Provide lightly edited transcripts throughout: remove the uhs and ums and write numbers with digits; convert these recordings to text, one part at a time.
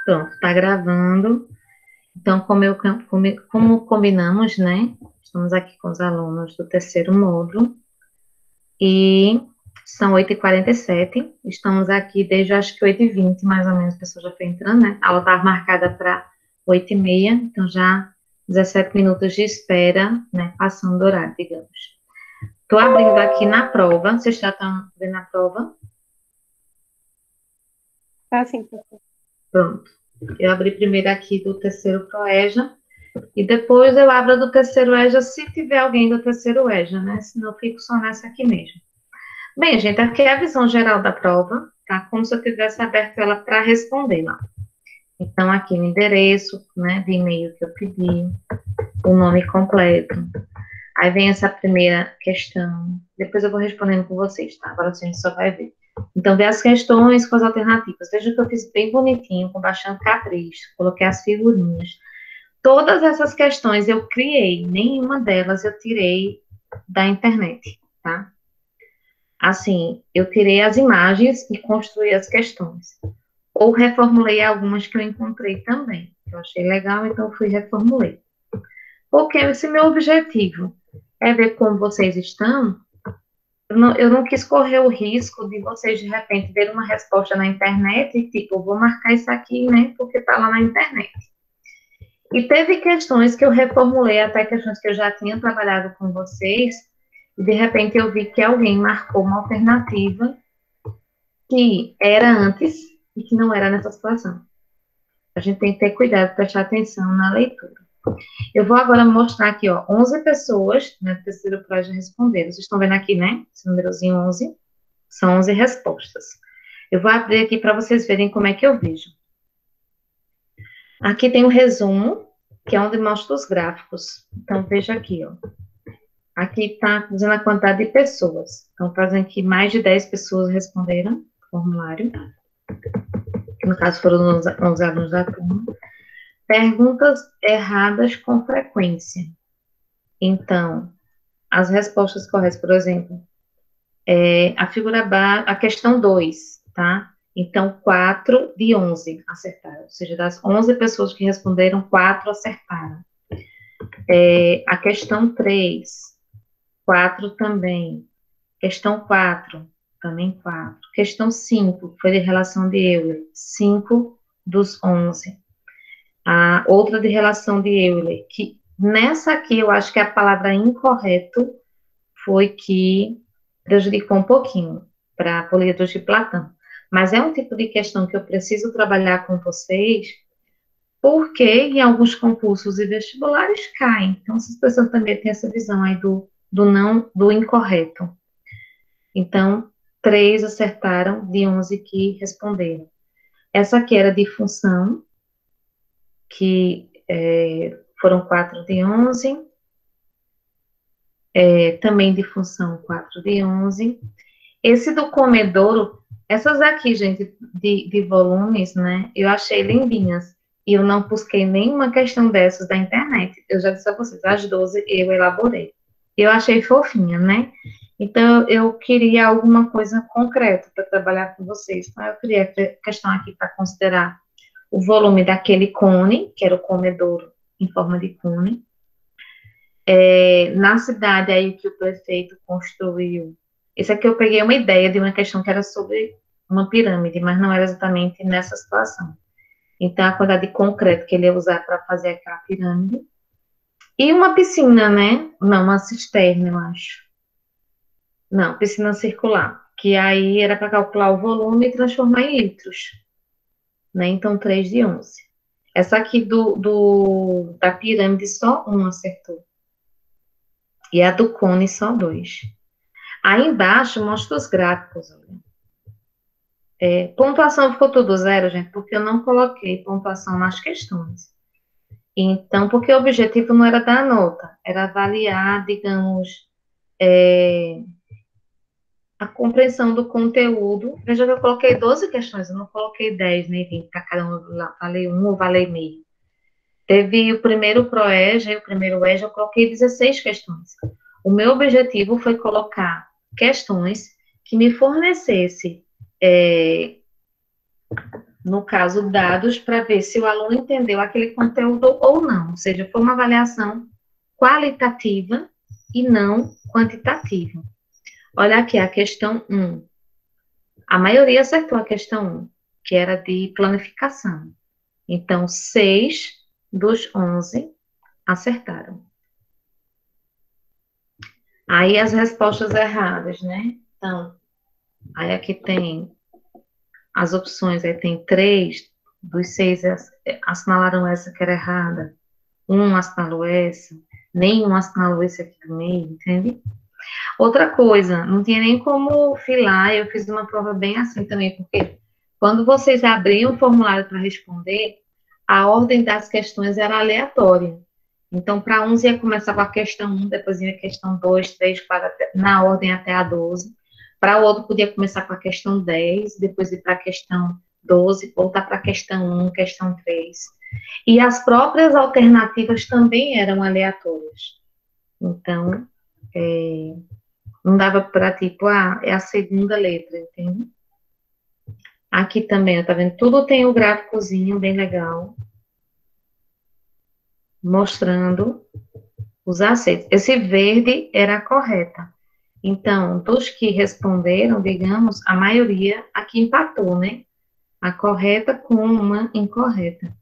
Pronto, tá gravando. Então, como combinamos, né? Estamos aqui com os alunos do terceiro módulo e são 8h47. Estamos aqui desde acho que 8h20, mais ou menos, a pessoa já foi entrando, né? A aula estava marcada para 8h30, então já 17 minutos de espera, né? Passando do horário, digamos. Estou abrindo aqui na prova. Vocês já estão vendo a prova? Tá, sim, professor. Pronto. Eu abri primeiro aqui do terceiro ProEja. E depois eu abro a do terceiro EJA, se tiver alguém do terceiro EJA, né? Senão eu fico só nessa aqui mesmo. Bem, gente, aqui é a visão geral da prova, tá? Como se eu tivesse aberto ela para responder lá. Então, aqui o endereço, né, de e-mail que eu pedi, o nome completo. Aí vem essa primeira questão. Depois eu vou respondendo com vocês, tá? Agora a gente só vai ver. Então, vê as questões com as alternativas. Veja que eu fiz bem bonitinho, com bastante capricho. Coloquei as figurinhas. Todas essas questões eu criei, nenhuma delas eu tirei da internet, tá? Assim, eu tirei as imagens e construí as questões. Ou reformulei algumas que eu encontrei também. Eu achei legal, então eu fui e reformulei. Porque esse meu objetivo é ver como vocês estão. Eu não quis correr o risco de vocês, de repente, ver uma resposta na internet e, tipo, eu vou marcar isso aqui, né, porque tá lá na internet. E teve questões que eu reformulei, até questões que eu já tinha trabalhado com vocês, e de repente eu vi que alguém marcou uma alternativa que era antes e que não era nessa situação. A gente tem que ter cuidado, prestar atenção na leitura. Eu vou agora mostrar aqui, ó, 11 pessoas, né, do terceiro já responderam. Vocês estão vendo aqui, né? Esse númerozinho 11, são 11 respostas. Eu vou abrir aqui para vocês verem como é que eu vejo. Aqui tem um resumo, que é onde mostra os gráficos. Então, veja aqui, ó. Aqui está dizendo a quantidade de pessoas. Então, fazem aqui mais de 10 pessoas responderam o formulário, que no caso foram os alunos da turma. Perguntas erradas com frequência. Então, as respostas corretas, por exemplo, a questão 2, tá? Então, 4 de 11 acertaram. Ou seja, das 11 pessoas que responderam, 4 acertaram. A questão 3, 4 também. Questão 4, também 4. Questão 5, foi de relação de Euler, 5 dos 11. A outra de relação de Euler, que nessa aqui eu acho que a palavra incorreto foi que prejudicou um pouquinho para a Políticos de Platão. Mas é um tipo de questão que eu preciso trabalhar com vocês, porque em alguns concursos e vestibulares caem. Então, essas pessoas também têm essa visão aí do não, do incorreto. Então, 3 acertaram de 11 que responderam. Essa aqui era de função, que foram 4 de 11. Também de função, 4 de 11. Esse do comedouro, essas aqui, gente, de volumes, né, eu achei lindinhas. E eu não busquei nenhuma questão dessas da internet. Eu já disse a vocês, as 12 eu elaborei. Eu achei fofinha, né? Então, eu queria alguma coisa concreta para trabalhar com vocês. Então, eu queria a questão aqui para considerar o volume daquele cone, que era o comedouro em forma de cone. Na cidade aí que o prefeito construiu. Isso aqui eu peguei uma ideia de uma questão que era sobre uma pirâmide, mas não era exatamente nessa situação. Então, a quantidade de concreto que ele ia usar para fazer aquela pirâmide. E uma piscina, né? Não, uma cisterna, eu acho. Não, piscina circular. Que aí era para calcular o volume e transformar em litros. Né? Então, 3 de 11. Essa aqui da pirâmide, só um acertou. E a do cone, só 2. Aí embaixo mostra os gráficos. Pontuação ficou tudo zero, gente, porque eu não coloquei pontuação nas questões. Então, porque o objetivo não era dar nota, era avaliar, digamos, a compreensão do conteúdo. Veja que eu coloquei 12 questões, eu não coloquei 10 nem 20, para cada um valei um ou valei meio. Teve o primeiro ProEja e o primeiro EJA, eu coloquei 16 questões. O meu objetivo foi colocar questões que me fornecesse no caso, dados para ver se o aluno entendeu aquele conteúdo ou não. Ou seja, foi uma avaliação qualitativa e não quantitativa. Olha aqui a questão 1. A maioria acertou a questão 1, que era de planificação. Então, 6 dos 11 acertaram. Aí as respostas erradas, né? Então, aí aqui tem as opções, aí tem 3 dos 6 assinalaram essa que era errada. 1 assinalou essa, nenhum assinalou esse aqui do meio, entende? Outra coisa, não tinha nem como filar, eu fiz uma prova bem assim também, porque quando vocês abriam o formulário para responder, a ordem das questões era aleatória. Então, para uns ia começar com a questão 1, depois ia a questão 2, 3, 4, na ordem até a 12. Para o outro, podia começar com a questão 10, depois ir para a questão 12, voltar para a questão 1, questão 3. E as próprias alternativas também eram aleatórias. Então, não dava para, tipo, é a segunda letra, entende? Aqui também, tá vendo? Tudo tem o gráficozinho bem legal, mostrando os acertos. Esse verde era a correta. Então, dos que responderam, digamos, a maioria aqui empatou, né? A correta com uma incorreta.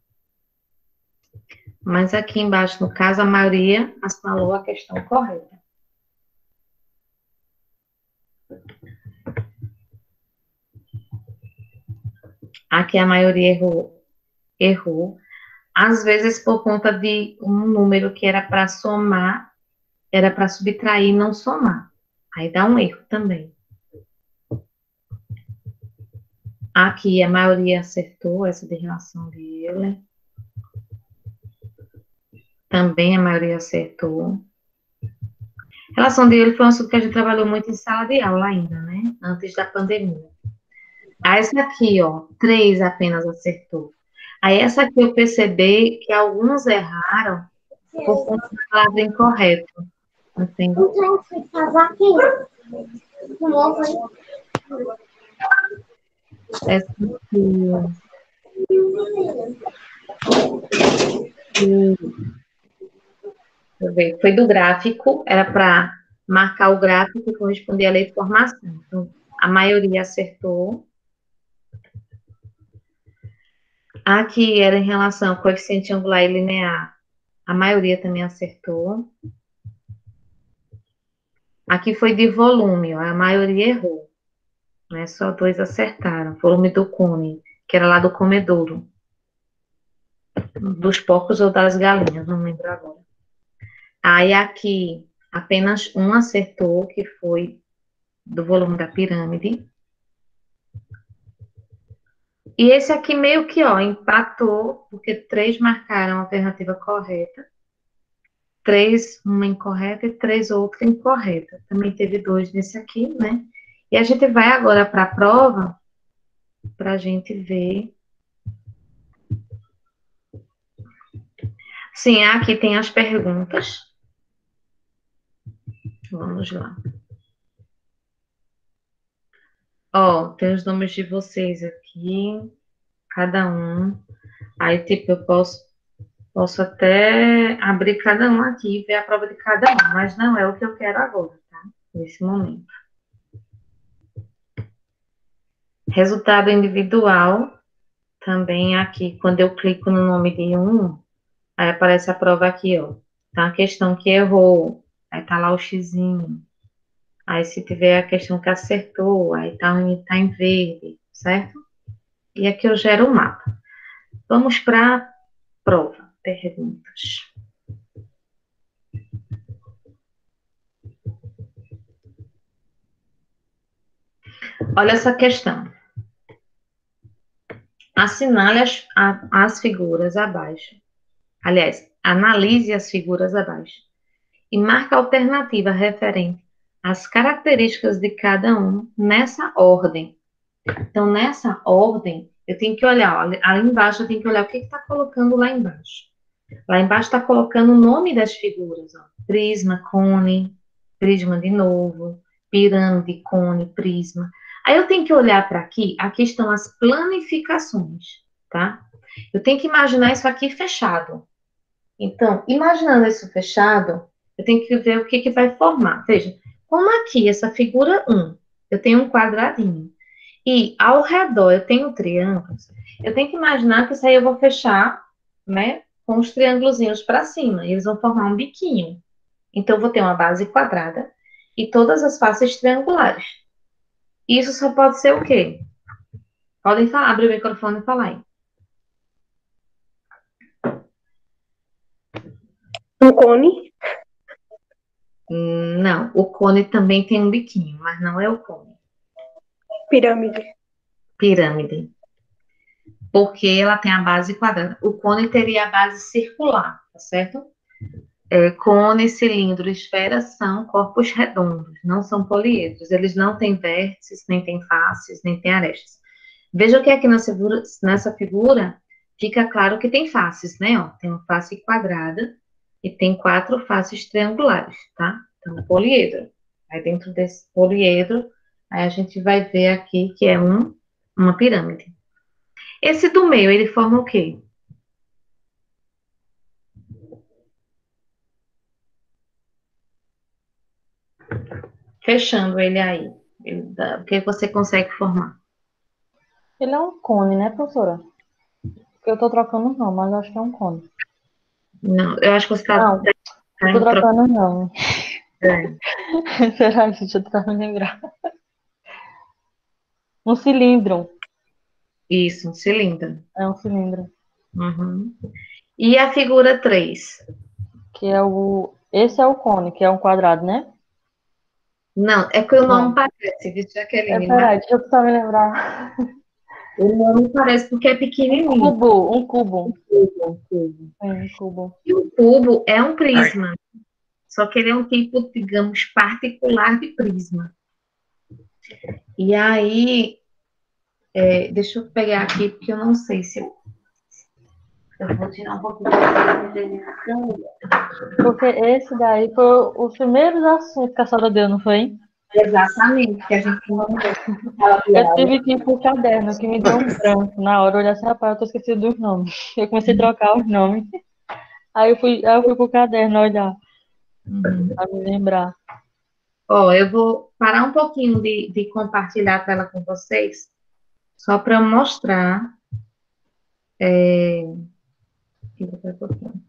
Mas aqui embaixo, no caso, a maioria assinalou a questão correta. Aqui a maioria errou. Às vezes, por conta de um número que era para somar, era para subtrair e não somar. Aí dá um erro também. Aqui a maioria acertou essa de relação de Euler. Também a maioria acertou. Relação de Euler foi um assunto que a gente trabalhou muito em sala de aula ainda, né? Antes da pandemia. Essa aqui, ó, 3 apenas acertou. Aí essa aqui eu percebi que alguns erraram por conta da palavra incorreta. Entende? Essa aqui, deixa eu ver, foi do gráfico, era para marcar o gráfico que correspondia à lei de formação. Então, a maioria acertou. Aqui era em relação ao coeficiente angular e linear. A maioria também acertou. Aqui foi de volume, ó, a maioria errou. Né? Só 2 acertaram. Volume do cone, que era lá do comedouro. Dos porcos ou das galinhas, não lembro agora. Aí aqui apenas um acertou, que foi do volume da pirâmide. E esse aqui meio que, ó, empatou, porque 3 marcaram a alternativa correta, 3 uma incorreta e 3 outra incorreta. Também teve 2 nesse aqui, né? E a gente vai agora para a prova, para a gente ver. Sim, aqui tem as perguntas. Vamos lá. Ó, tem os nomes de vocês aqui, cada um. Aí, tipo, eu posso até abrir cada um aqui e ver a prova de cada um, mas não é o que eu quero agora, tá? Nesse momento. Resultado individual, também aqui, quando eu clico no nome de um, aí aparece a prova aqui, ó. Tá a questão que errou, aí tá lá o xizinho. Aí se tiver a questão que acertou, aí tá em verde, certo? E aqui eu gero o mapa. Vamos para a prova, perguntas. Olha essa questão. Assinale as figuras abaixo. Aliás, analise as figuras abaixo. E marque a alternativa referente às características de cada um nessa ordem. Então, nessa ordem, eu tenho que olhar, ó, ali embaixo eu tenho que olhar o que está colocando lá embaixo. Lá embaixo está colocando o nome das figuras, ó. Prisma, cone, prisma de novo, pirâmide, cone, prisma. Aí eu tenho que olhar para aqui estão as planificações, tá? Eu tenho que imaginar isso aqui fechado. Então, imaginando isso fechado, eu tenho que ver o que que vai formar. Veja, como aqui, essa figura 1, eu tenho um quadradinho, e ao redor eu tenho triângulos, eu tenho que imaginar que isso aí eu vou fechar, né, com os triângulozinhos para cima, e eles vão formar um biquinho. Então, eu vou ter uma base quadrada e todas as faces triangulares. Isso só pode ser o quê? Podem falar, abre o microfone e falar aí. Um cone? Não, o cone também tem um biquinho, mas não é o cone. Pirâmide. Pirâmide. Porque ela tem a base quadrada. O cone teria a base circular, tá certo? Cone, cilindro, esfera são corpos redondos, não são poliedros. Eles não têm vértices, nem têm faces, nem têm arestas. Veja que aqui nessa figura fica claro que tem faces, né? Ó, tem uma face quadrada e tem 4 faces triangulares, tá? Então, poliedro. Aí dentro desse poliedro, aí a gente vai ver aqui que é uma pirâmide. Esse do meio, ele forma o quê? Fechando ele aí. O que você consegue formar? Ele é um cone, né, professora? Eu tô trocando não, mas acho que é um cone. Não, eu acho que você está. Não, eu tô trocando não. Será, gente? Eu tô tentando lembrar. Um cilindro. Isso, um cilindro. É um cilindro. Uhum. E a figura 3? Que é o... Esse é o cone, que é um quadrado, né? Não, é que o nome Não. É parece, viu, Jaqueline? verdade, deixa eu tentar me lembrar. O nome parece porque é pequenininho. Um cubo. Um cubo. Um cubo. E o cubo é um prisma, só que ele é um tipo, digamos, particular de prisma. E aí, deixa eu pegar aqui, porque eu não sei se eu vou tirar um pouquinho de... Porque esse daí foi os primeiros assuntos que a senhora deu, não foi? Exatamente, que a gente não Eu tive que ir pro caderno, que me deu um branco na hora. Eu olhei assim, rapaz, eu tô esquecendo dos nomes. Eu comecei a trocar os nomes. Aí eu fui pro caderno olhar, pra me lembrar. Ó, eu vou parar um pouquinho de compartilhar a tela com vocês, só para mostrar.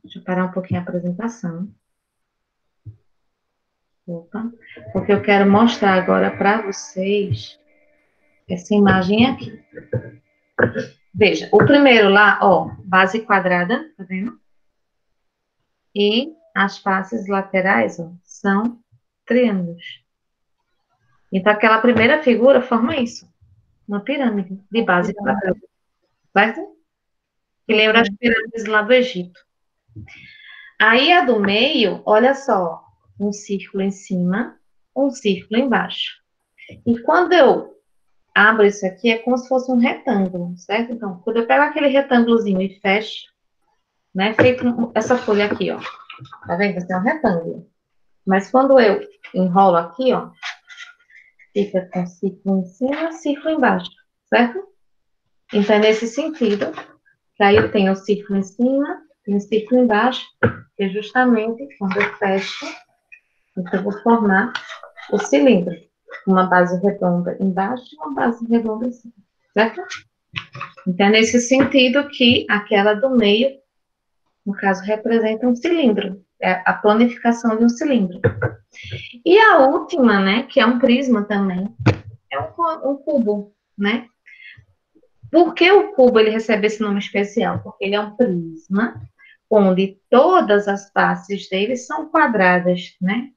Deixa eu parar um pouquinho a apresentação. Opa, porque eu quero mostrar agora para vocês essa imagem aqui. Veja, o primeiro lá, ó, base quadrada, tá vendo? E as faces laterais, ó, são triângulos. Então, aquela primeira figura forma isso, uma pirâmide de base quadrada, certo? Que lembra as pirâmides lá do Egito. Aí a do meio, olha só, um círculo em cima, um círculo embaixo. E quando eu abro isso aqui, é como se fosse um retângulo, certo? Então, quando eu pego aquele retângulozinho e fecho, né, feito essa folha aqui, ó, tá vendo? Esse é um retângulo. Mas quando eu enrolo aqui, ó, fica com círculo em cima, círculo embaixo, certo? Então, é nesse sentido, que aí eu tenho o círculo em cima, tenho o círculo embaixo, que é justamente quando eu fecho, então eu vou formar o cilindro. Uma base redonda embaixo e uma base redonda em cima, certo? Então, é nesse sentido que aquela do meio, no caso, representa um cilindro, é a planificação de um cilindro. E a última, né, que é um prisma também, é um cubo, né? Por que o cubo ele recebe esse nome especial? Porque ele é um prisma onde todas as faces dele são quadradas, né?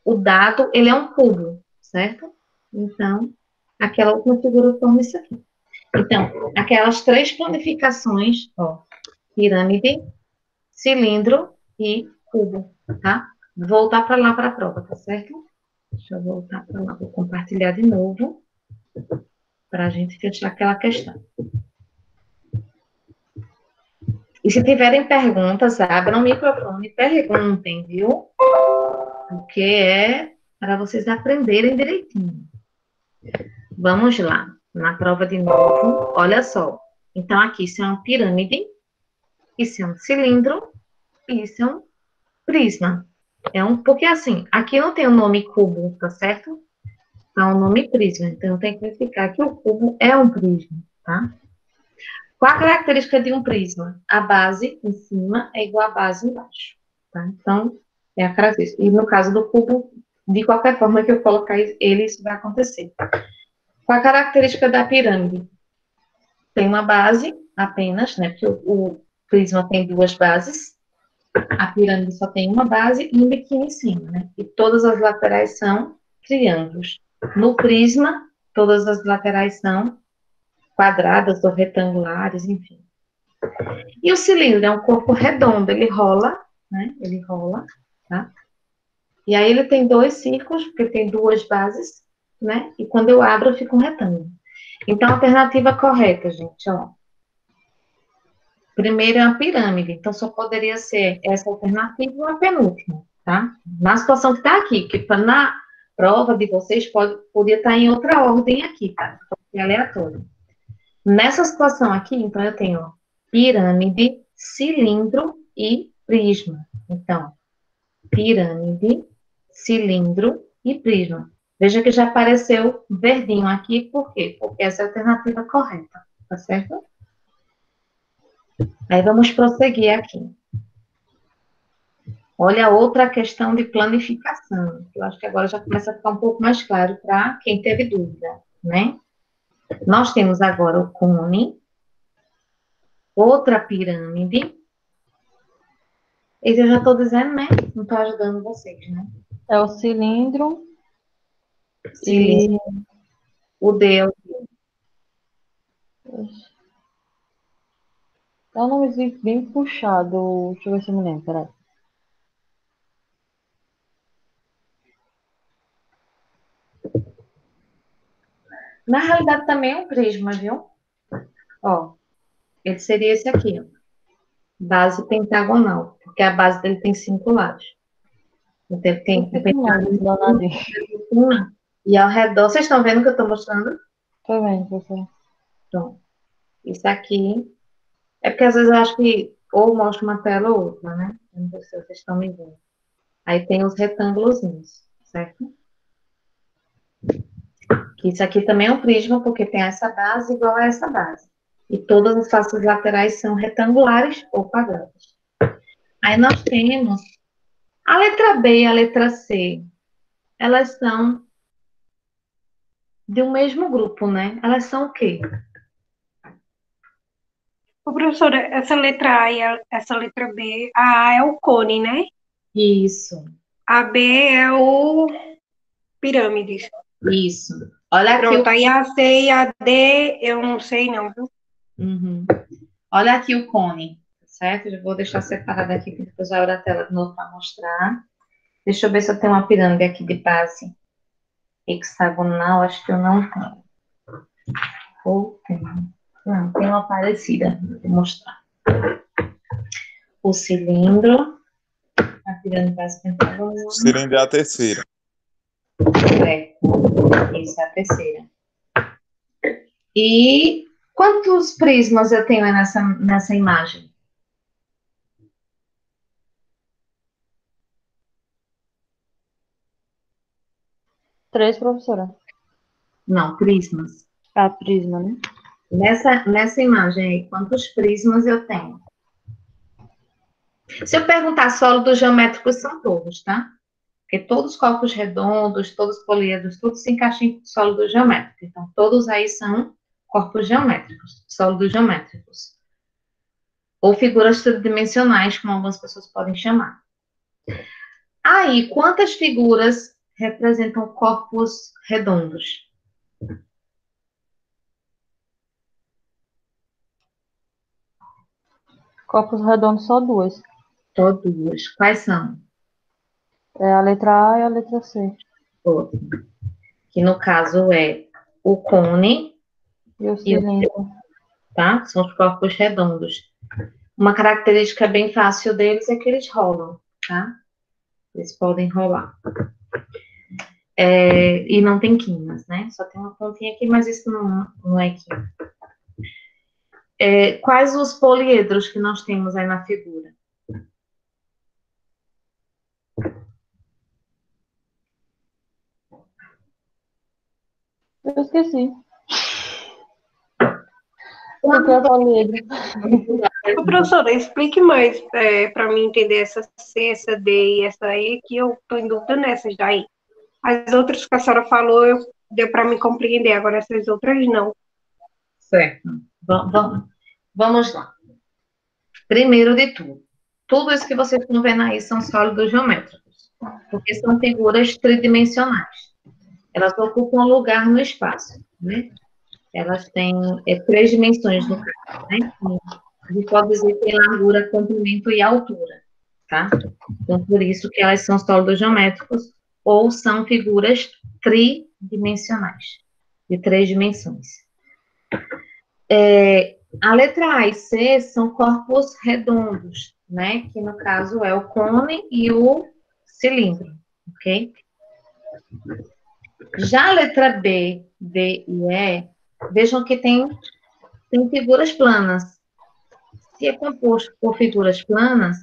O dado, ele é um cubo, certo? Então, aquela última figura forma isso aqui. Então, aquelas 3 planificações, ó, pirâmide, cilindro e cubo, tá? Vou voltar para lá para a prova, tá certo? Deixa eu voltar para lá, vou compartilhar de novo, para a gente fechar aquela questão. E se tiverem perguntas, abram o microfone e perguntem, viu? Porque é para vocês aprenderem direitinho. Vamos lá, na prova de novo. Olha só. Então, aqui isso é uma pirâmide, isso é um cilindro, e isso é um prisma. Porque assim, aqui não tem o nome cubo, tá certo? Tá o nome prisma. Então, tem que verificar que o cubo é um prisma, tá? Qual a característica de um prisma? A base em cima é igual à base embaixo, tá? Então, é a característica. E no caso do cubo, de qualquer forma que eu colocar ele, isso vai acontecer. Qual a característica da pirâmide? Tem uma base apenas, né? Porque o prisma tem duas bases. A pirâmide só tem uma base e um biquinho em cima, né? E todas as laterais são triângulos. No prisma, todas as laterais são quadradas ou retangulares, enfim. E o cilindro é um corpo redondo, ele rola, né? Ele rola, tá? E aí ele tem dois círculos, porque tem duas bases, né? E quando eu abro, fica um retângulo. Então, a alternativa correta, gente, ó. Primeiro é uma pirâmide, então só poderia ser essa alternativa ou a penúltima, tá? Na situação que está aqui, que na prova de vocês podia estar em outra ordem aqui, tá? É aleatório. Nessa situação aqui, então eu tenho ó, pirâmide, cilindro e prisma. Então, pirâmide, cilindro e prisma. Veja que já apareceu verdinho aqui, por quê? Porque essa é a alternativa correta, tá certo? Aí vamos prosseguir aqui. Olha outra questão de planificação. Eu acho que agora já começa a ficar um pouco mais claro para quem teve dúvida, né? Nós temos agora o cone, outra pirâmide. E eu já estou dizendo, né? Não estou ajudando vocês, né? É o cilindro Cilindro. O D é o É um nome bem puxado. Deixa eu ver se eu me lembro, peraí. Na realidade, também é um prisma, viu? Ó, ele seria esse aqui, ó. Base pentagonal, porque a base dele tem 5 lados. Então, ele tem Eu fico mais danadinho. e ao redor, vocês estão vendo o que eu estou mostrando? Tô vendo, professor. Então, isso aqui, é porque às vezes eu acho que ou mostra uma tela ou outra, né? Não sei se vocês estão me vendo. Aí tem os retângulozinhos, certo? Que isso aqui também é um prisma, porque tem essa base igual a essa base. E todas as faces laterais são retangulares ou quadradas. Aí nós temos a letra B e a letra C. Elas são de um mesmo grupo, né? Elas são o quê? Ô, professora, essa letra A e essa letra B, a A é o cone, né? Isso, A B é o pirâmides. isso. Olha aqui Pronto, aí a C e a D eu não sei não, viu? Uhum. Olha aqui o cone, certo? Eu vou deixar separado aqui, porque depois eu abro a tela de novo para mostrar. Deixa eu ver se eu tenho uma pirâmide aqui de base hexagonal. Acho que eu não tenho. Ou tenho. Não, tem uma parecida. Vou mostrar. O cilindro, a pirâmide de base pentagonal. O cilindro é a terceira. É, isso é a terceira. E quantos prismas eu tenho nessa imagem? Três, professora. Não, prismas. A prisma, né? Nessa imagem aí, quantos prismas eu tenho? Se eu perguntar sólidos geométricos, são todos, tá? Porque todos os corpos redondos, todos os poliedros, todos se encaixam em sólidos geométricos. Então, todos aí são corpos geométricos, sólidos geométricos. Ou figuras tridimensionais, como algumas pessoas podem chamar. Aí, quantas figuras representam corpos redondos? Corpos redondos, só duas. Só duas. Quais são? É a letra A e a letra C. Ótimo. Que no caso é o cone E o cilindro. tá? São os corpos redondos. Uma característica bem fácil deles é que eles rolam, tá? Eles podem rolar. E não tem quinas, né? Só tem uma pontinha aqui, mas isso não é quina. Quais os poliedros que nós temos aí na figura? Eu esqueci. O que é poliedro? Ô, professora, explique mais para mim entender essa C, essa D e essa E, que eu estou em dúvida nessas daí. As outras que a senhora falou, deu para me compreender, agora essas outras não. Certo. Vamos lá. Primeiro de tudo isso que vocês estão vendo aí são sólidos geométricos, porque são figuras tridimensionais. Elas ocupam lugar no espaço, né? Elas têm 3 dimensões no caso, né? A gente pode dizer que tem largura, comprimento e altura, tá? Então, por isso que elas são sólidos geométricos ou são figuras tridimensionais, de 3 dimensões. A letra A e C são corpos redondos, né? Que no caso é o cone e o cilindro, ok? Já a letra B, D e E, vejam que tem figuras planas. Se é composto por figuras planas,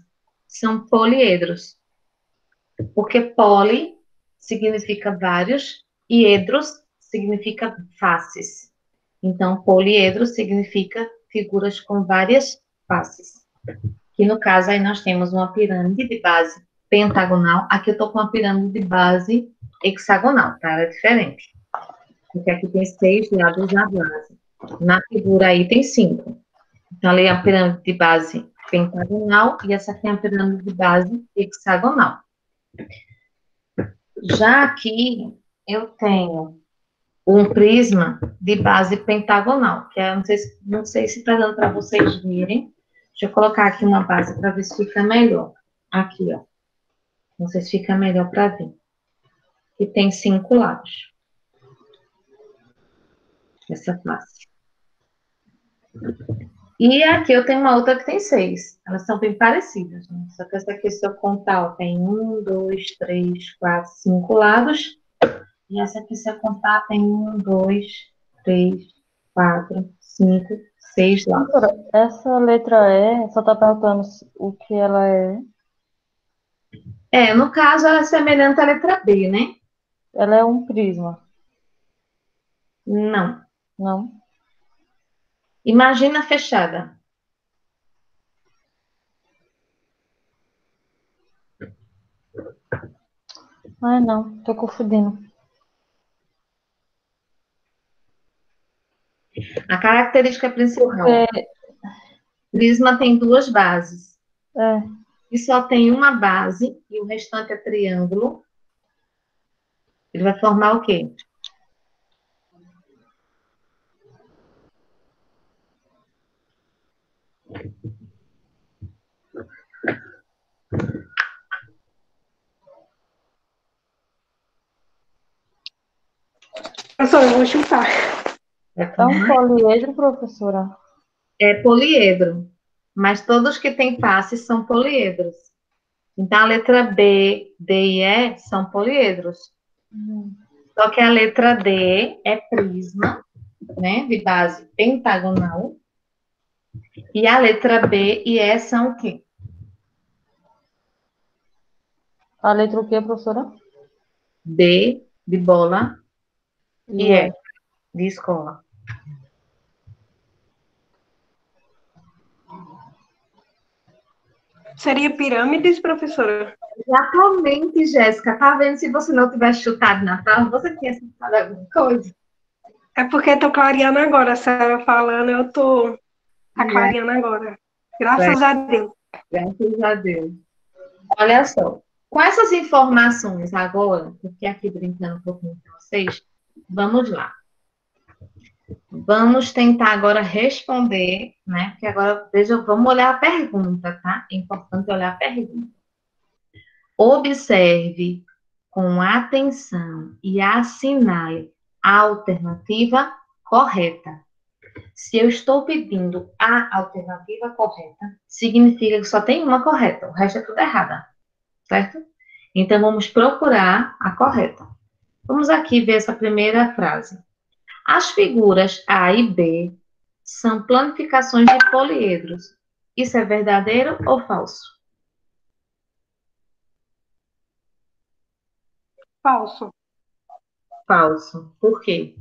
são poliedros. Porque poli significa vários e edros significa faces. Então, poliedro significa figuras com várias faces. Que no caso aí nós temos uma pirâmide de base pentagonal. Aqui eu estou com uma pirâmide de base hexagonal, tá? É diferente. Porque aqui tem 6 lados na base. Na figura aí tem 5. Então, ali é a pirâmide de base pentagonal e essa aqui é a pirâmide de base hexagonal. Já aqui eu tenho um prisma de base pentagonal, que é, não sei se está dando para vocês verem. Deixa eu colocar aqui uma base para ver se fica melhor. Aqui, ó. Não sei se fica melhor para ver. Que tem 5 lados. Essa face. E aqui eu tenho uma outra que tem 6. Elas são bem parecidas, né? Só que essa aqui, se eu contar, ó, tem 1, 2, 3, 4, 5 lados. E essa aqui, se eu contar, tem 1, 2, 3, 4, 5, 6 lados. Essa letra E, só tá perguntando o que ela é. No caso, ela é semelhante à letra B, né? Ela é um prisma, Não. não? Imagina fechada. Ai, não, tô confundindo. A característica principal. Porque, Prisma tem 2 bases. é, E só tem uma base e o restante é triângulo. Ele vai formar o quê? Professora, eu vou chutar. é um poliedro, professora? É poliedro. Mas todos que têm faces são poliedros. Então, a letra B, D e E são poliedros. Só que a letra D é prisma, né, de base pentagonal. E a letra B e E são o quê? A letra o quê, professora? D de bola e E de escola. Seria pirâmides, professora? Exatamente, Jéssica. Tá vendo? Se você não tivesse chutado na prova, você tinha chutado alguma coisa. É porque estou clareando agora, a senhora falando, eu estou clareando agora. Graças a Deus. Graças a Deus. Olha só. Com essas informações agora, porque aqui brincando um pouquinho com vocês, vamos lá. Vamos tentar agora responder, né? Porque agora, veja, vamos olhar a pergunta, tá? É importante olhar a pergunta. Observe com atenção e assinale a alternativa correta. Se eu estou pedindo a alternativa correta, significa que só tem uma correta, o resto é tudo errada, certo? Então, vamos procurar a correta. Vamos aqui ver essa primeira frase. As figuras A e B são planificações de poliedros. Isso é verdadeiro ou falso? Falso. Falso. Por quê?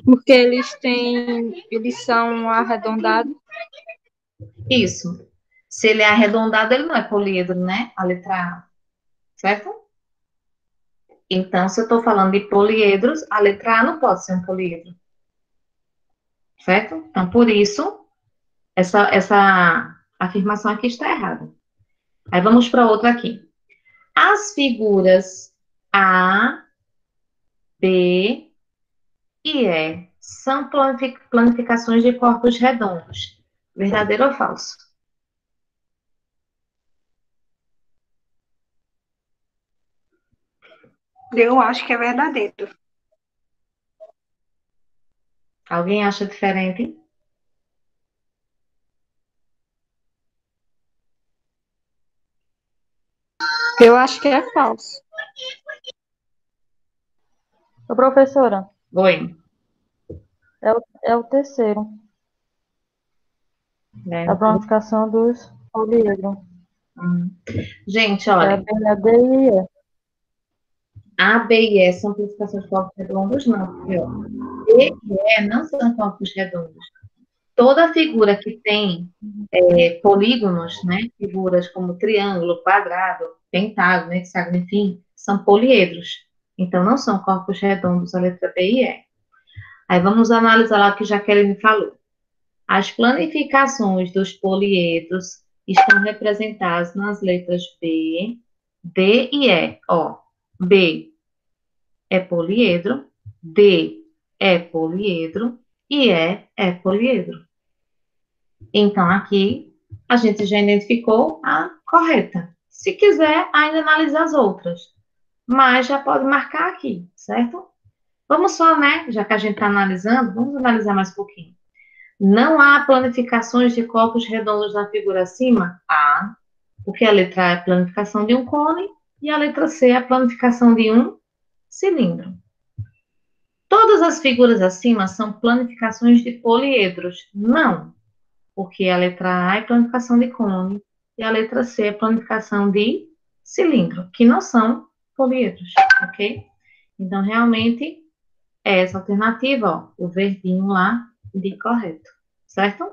Porque eles são arredondados. Isso. Se ele é arredondado, ele não é poliedro, né? A letra A. Certo? Então, se eu estou falando de poliedros, a letra A não pode ser um poliedro. Certo? Então, por isso, essa afirmação aqui está errada. Aí vamos para outra aqui. As figuras A, B e E são planificações de corpos redondos. Verdadeiro ou falso? Eu acho que é verdadeiro. Alguém acha diferente? Eu acho que é falso. Ô, professora, Oi. é o terceiro. Né? A planificação dos poliedros. Gente, É olha, bem a D e E. A, B e E são classificações de corpos redondos, não. Viu? B e E não são corpos redondos. Toda figura que tem polígonos, né? Figuras como triângulo, quadrado, pentágono, hexágono, enfim, são poliedros. Então, não são corpos redondos, a letra B e E. Aí vamos analisar lá o que Jaqueline falou. As planificações dos poliedros estão representadas nas letras B, D e E. Ó, B é poliedro, D é poliedro e E é poliedro. Então, aqui a gente já identificou a correta. Se quiser, ainda analisa as outras, mas já pode marcar aqui, certo? Vamos só, né? Já que a gente está analisando, vamos analisar mais um pouquinho. Não há planificações de corpos redondos na figura acima? Há, porque a letra A é a planificação de um cone e a letra C é a planificação de um cilindro. Todas as figuras acima são planificações de poliedros? Não, porque a letra A é planificação de cone e a letra C é planificação de cilindro, que não são poliedros, ok? Então, realmente, é essa alternativa, ó, o verdinho lá, de correto, certo?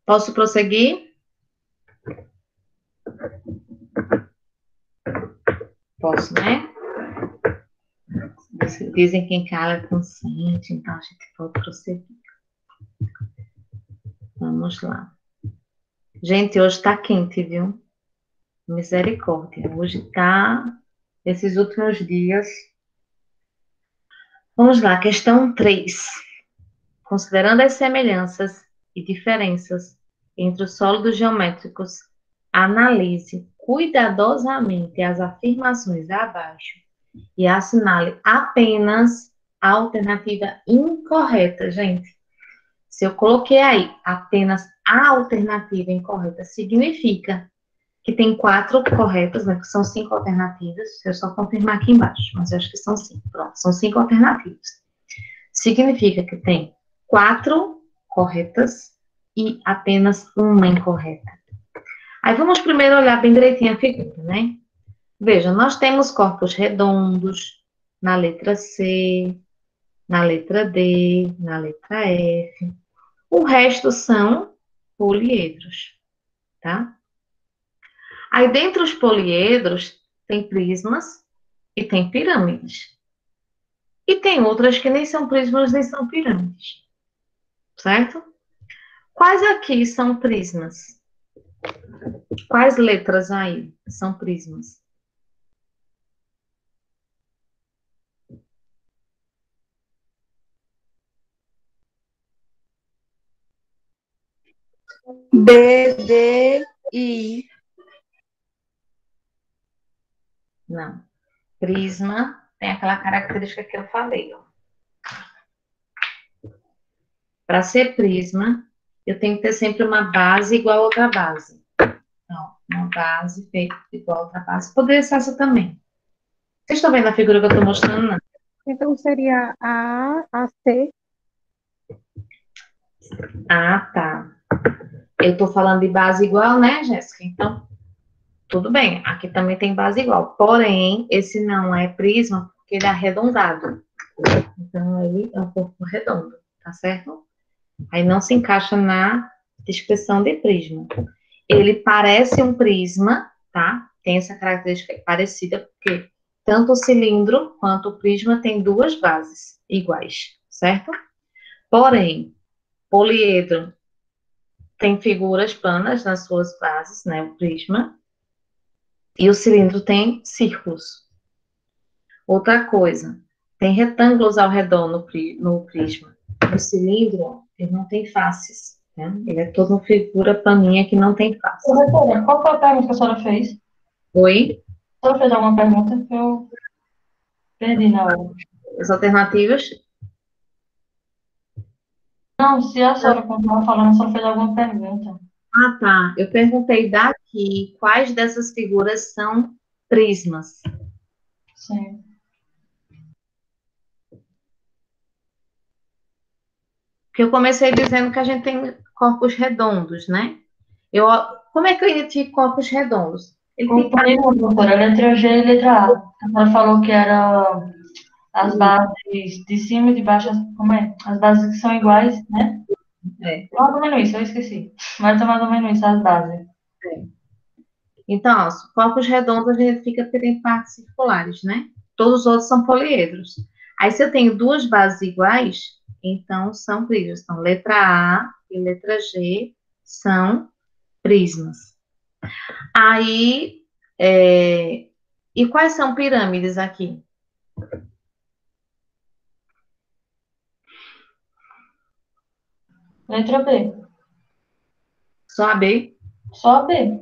Posso prosseguir? Posso, né? Dizem que quem cala é consciente, então a gente pode prosseguir. Vamos lá. Gente, hoje tá quente, viu? Misericórdia. Hoje tá, esses últimos dias. Vamos lá, questão 3. Considerando as semelhanças e diferenças entre os sólidos geométricos, analise cuidadosamente as afirmações abaixo e assinale apenas a alternativa incorreta, gente. Se eu coloquei aí apenas a alternativa incorreta, significa que tem 4 corretas, né? Que são 5 alternativas. Deixa eu só confirmar aqui embaixo, mas eu acho que são 5. Pronto, são 5 alternativas. Significa que tem 4 corretas e apenas uma incorreta. Aí vamos primeiro olhar bem direitinho a figura, né? Veja, nós temos corpos redondos na letra C, na letra D, na letra F. O resto são poliedros, tá? Aí, dentre os poliedros, tem prismas e tem pirâmides. E tem outras que nem são prismas nem são pirâmides, certo? Quais aqui são prismas? Quais letras aí são prismas? B, D e I. Não. Prisma tem aquela característica que eu falei, ó. Para ser prisma, eu tenho que ter sempre uma base igual a outra base. Então, uma base feita igual a outra base. Poderia ser essa também. Vocês estão vendo a figura que eu estou mostrando? Não? Então seria a C. Ah, tá. Eu estou falando de base igual, né, Jéssica? Então, tudo bem. Aqui também tem base igual. Porém, esse não é prisma porque ele é arredondado. Então, ele é um corpo redondo, tá certo? Aí não se encaixa na descrição de prisma. Ele parece um prisma, tá? Tem essa característica parecida, porque tanto o cilindro quanto o prisma têm duas bases iguais, certo? Porém, poliedro tem figuras planas nas suas bases, né? O prisma. E o cilindro tem círculos. Outra coisa, tem retângulos ao redor no prisma. O cilindro, ele não tem faces, né? Ele é toda uma figura planinha que não tem faces. Professora, qual foi a pergunta que a senhora fez? Oi? A senhora fez alguma pergunta que eu perdi na hora? As alternativas? Não, se a senhora continuar falando, a senhora fez alguma pergunta. Ah, tá. Eu perguntei daqui quais dessas figuras são prismas. Sim. Porque eu comecei dizendo que a gente tem corpos redondos, né? Como é que eu identifico corpos redondos? Ele tem Culpa nenhuma, doutora. Letra G e letra A. A senhora falou que era as bases de cima e de baixo, como é? As bases que são iguais, né? É. Mais ou menos isso, eu esqueci. Mas é mais ou menos isso, as bases. Então, ó, os corpos redondos a gente fica porque tem partes circulares, né? Todos os outros são poliedros. Aí, se eu tenho duas bases iguais, então são prismas. Então, letra A e letra G são prismas. Aí, e quais são pirâmides aqui? Letra B. Só a B? Só a B.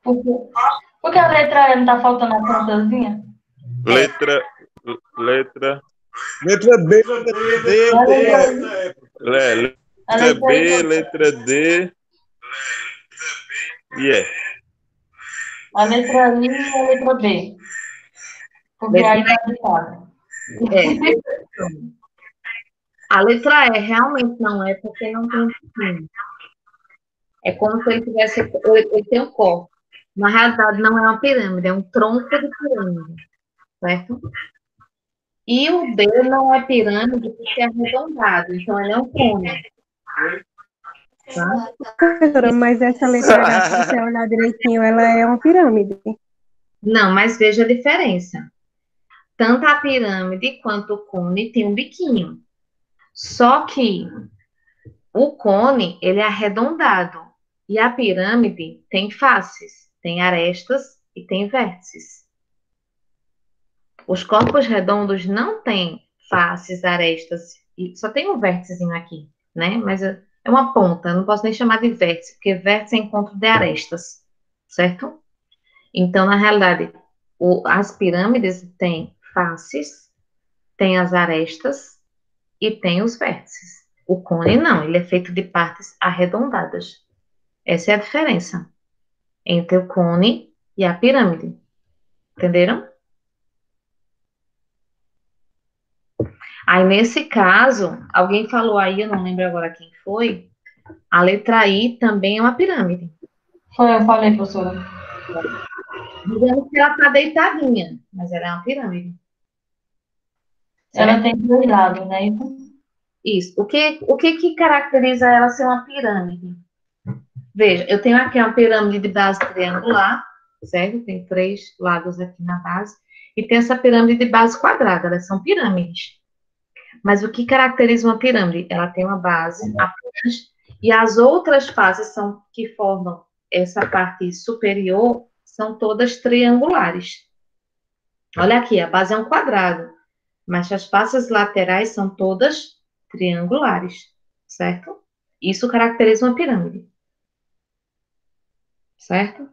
Porque a letra E não tá faltando a pontazinha? Letra B, A letra I. A letra letra I. B, letra D e E. A letra I e a letra B. Porque aí tá ditado. É. A letra E realmente não é, porque não tem biquinho. É como se ele tivesse. Ele tem um corpo. Na realidade, não é uma pirâmide, é um tronco de pirâmide, certo? E o B não é pirâmide porque é arredondado, então ele é um cone. Tá? Professora, mas essa letra H, se você olhar direitinho, ela é uma pirâmide. Não, mas veja a diferença. Tanto a pirâmide quanto o cone tem um biquinho. Só que o cone, ele é arredondado. E a pirâmide tem faces, tem arestas e tem vértices. Os corpos redondos não têm faces, arestas, e só tem um vérticezinho aqui, né? Mas é uma ponta, eu não posso nem chamar de vértice, porque vértice é encontro de arestas, certo? Então, na realidade, as pirâmides têm faces, têm as arestas e têm os vértices. O cone não, ele é feito de partes arredondadas. Essa é a diferença entre o cone e a pirâmide. Entenderam? Aí, nesse caso, alguém falou aí, eu não lembro agora quem foi, a letra I também é uma pirâmide. Foi, eu falei, professora. Digamos que ela está deitadinha, mas ela é uma pirâmide. Ela Certo? tem dois lados, né? Isso. O que caracteriza ela ser uma pirâmide? Veja, eu tenho aqui uma pirâmide de base triangular, certo? Tem 3 lados aqui na base. E tem essa pirâmide de base quadrada, elas são pirâmides. Mas o que caracteriza uma pirâmide? Ela tem uma base apenas, e as outras faces que formam essa parte superior são todas triangulares. Olha aqui, a base é um quadrado, mas as faces laterais são todas triangulares, certo? Isso caracteriza uma pirâmide, certo?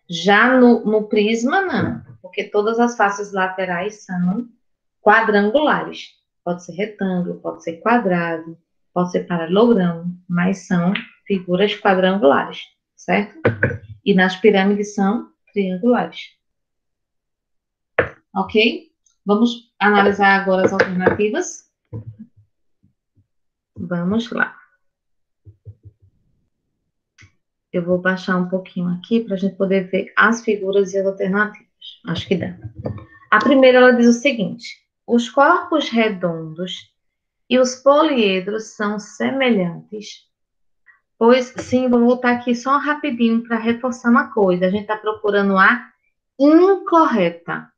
Já no prisma, não, porque todas as faces laterais são quadrangulares. pode ser retângulo, pode ser quadrado, pode ser paralelogramo, mas são figuras quadrangulares, certo? E nas pirâmides são triangulares. Ok? Vamos analisar agora as alternativas? Vamos lá. Eu vou baixar um pouquinho aqui para a gente poder ver as figuras e as alternativas. Acho que dá. A primeira, ela diz o seguinte: os corpos redondos e os poliedros são semelhantes. Pois, sim, vou voltar aqui só rapidinho para reforçar uma coisa. A gente está procurando a incorreta.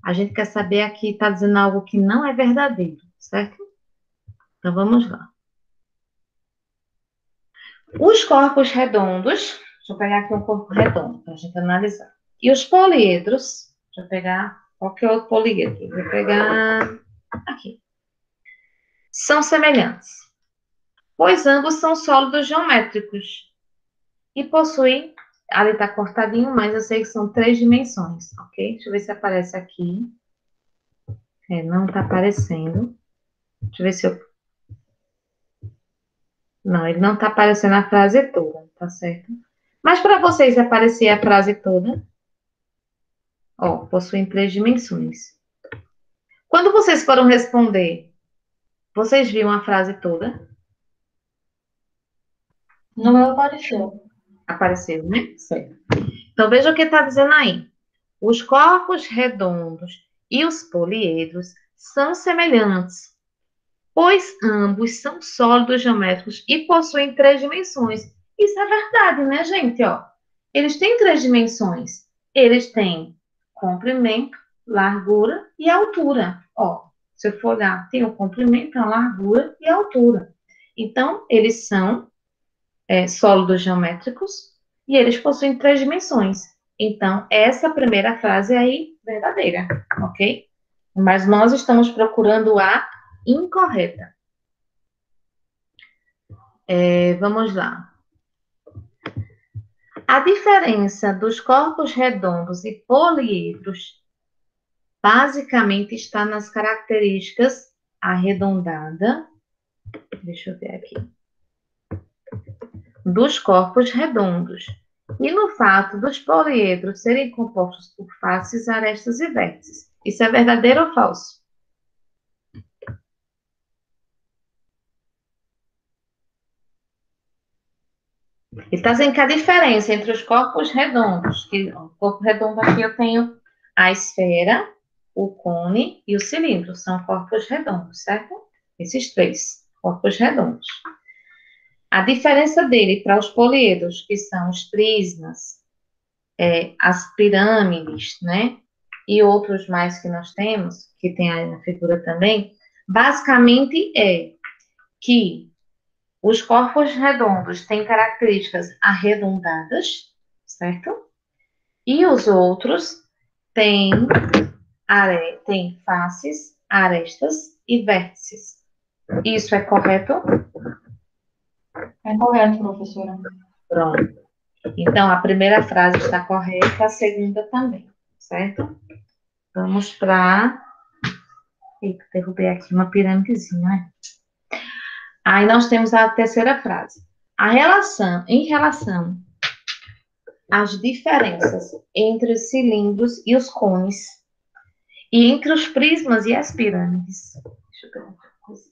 A gente quer saber aqui, está dizendo algo que não é verdadeiro, certo? Então, vamos lá. Os corpos redondos, deixa eu pegar aqui um corpo redondo para a gente analisar. E os poliedros, deixa eu pegar qualquer outro poliedro. Vou pegar aqui. São semelhantes, pois ambos são sólidos geométricos e possuem, ali está cortadinho, mas eu sei que são 3 dimensões, ok? Deixa eu ver se aparece aqui. Não está aparecendo. Deixa eu ver se eu... Não, ele não está aparecendo a frase toda, tá certo? Mas para vocês aparecer a frase toda, ó, possuem 3 dimensões. Quando vocês foram responder, vocês viram a frase toda? No meu apareceu. Apareceu, né? Certo. Então, veja o que está dizendo aí. Os corpos redondos e os poliedros são semelhantes, pois ambos são sólidos geométricos e possuem 3 dimensões. Isso é verdade, né, gente? Ó, eles têm 3 dimensões. Eles têm comprimento, largura e altura. Ó, se eu for olhar, tem o comprimento, a largura e a altura. Então, eles são sólidos geométricos e eles possuem 3 dimensões. Então, essa primeira frase aí, verdadeira, ok? Mas nós estamos procurando a incorreta. Vamos lá. A diferença dos corpos redondos e poliedros basicamente está nas características arredondada, deixa eu ver aqui, dos corpos redondos e no fato dos poliedros serem compostos por faces, arestas e vértices. Isso é verdadeiro ou falso? Ele está dizendo que a diferença entre os corpos redondos, que o corpo redondo aqui eu tenho a esfera, o cone e o cilindro, são corpos redondos, certo? Esses 3 corpos redondos. A diferença dele para os poliedros, que são os prismas, as pirâmides, né? E outros mais que nós temos, que tem aí na figura também, basicamente é que os corpos redondos têm características arredondadas, certo? E os outros têm faces, arestas e vértices. Isso é correto? É correto, professora. Pronto. Então, a primeira frase está correta, a segunda também, certo? Vamos para... Eita, derrubei aqui uma pirâmidezinha, né? Aí nós temos a terceira frase. Em relação às diferenças entre os cilindros e os cones, e entre os prismas e as pirâmides. Deixa eu ver uma coisa.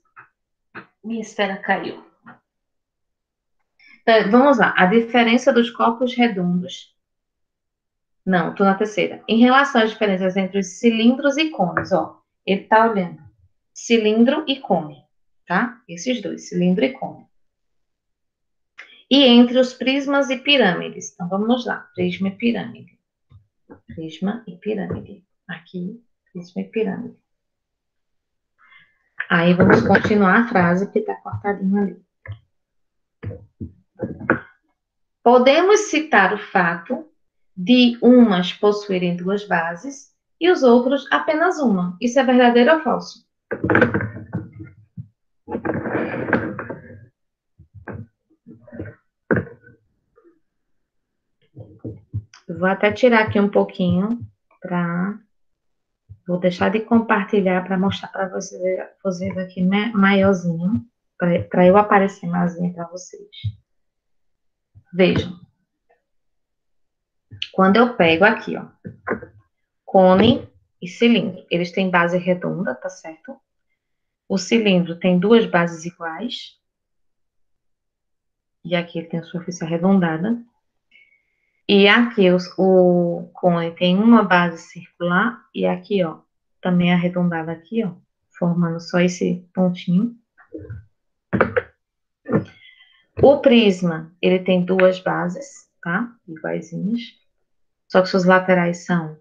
Minha esfera caiu. Então, vamos lá. A diferença dos corpos redondos. Não, estou na terceira. Em relação às diferenças entre os cilindros e cones, ó. Ele está olhando. Cilindro e cone, tá? Esses dois, cilindro e cone. E entre os prismas e pirâmides. Então, vamos lá. Prisma e pirâmide. Prisma e pirâmide. Aqui, prisma e pirâmide. Aí, vamos continuar a frase, que está cortadinho ali. Podemos citar o fato de umas possuírem 2 bases e os outros apenas uma. Isso é verdadeiro ou falso? Eu vou até tirar aqui um pouquinho para Vou deixar de compartilhar para mostrar para vocês aqui maiorzinho, para eu aparecer maiorzinho para vocês. Vejam. Quando eu pego aqui, ó, cone e cilindro, eles têm base redonda, tá certo? O cilindro tem duas bases iguais. E aqui ele tem a superfície arredondada. E aqui o cone tem uma base circular. E aqui, ó, também arredondada aqui, ó, formando só esse pontinho. O prisma, ele tem duas bases, tá? Iguaizinhas. Só que suas laterais são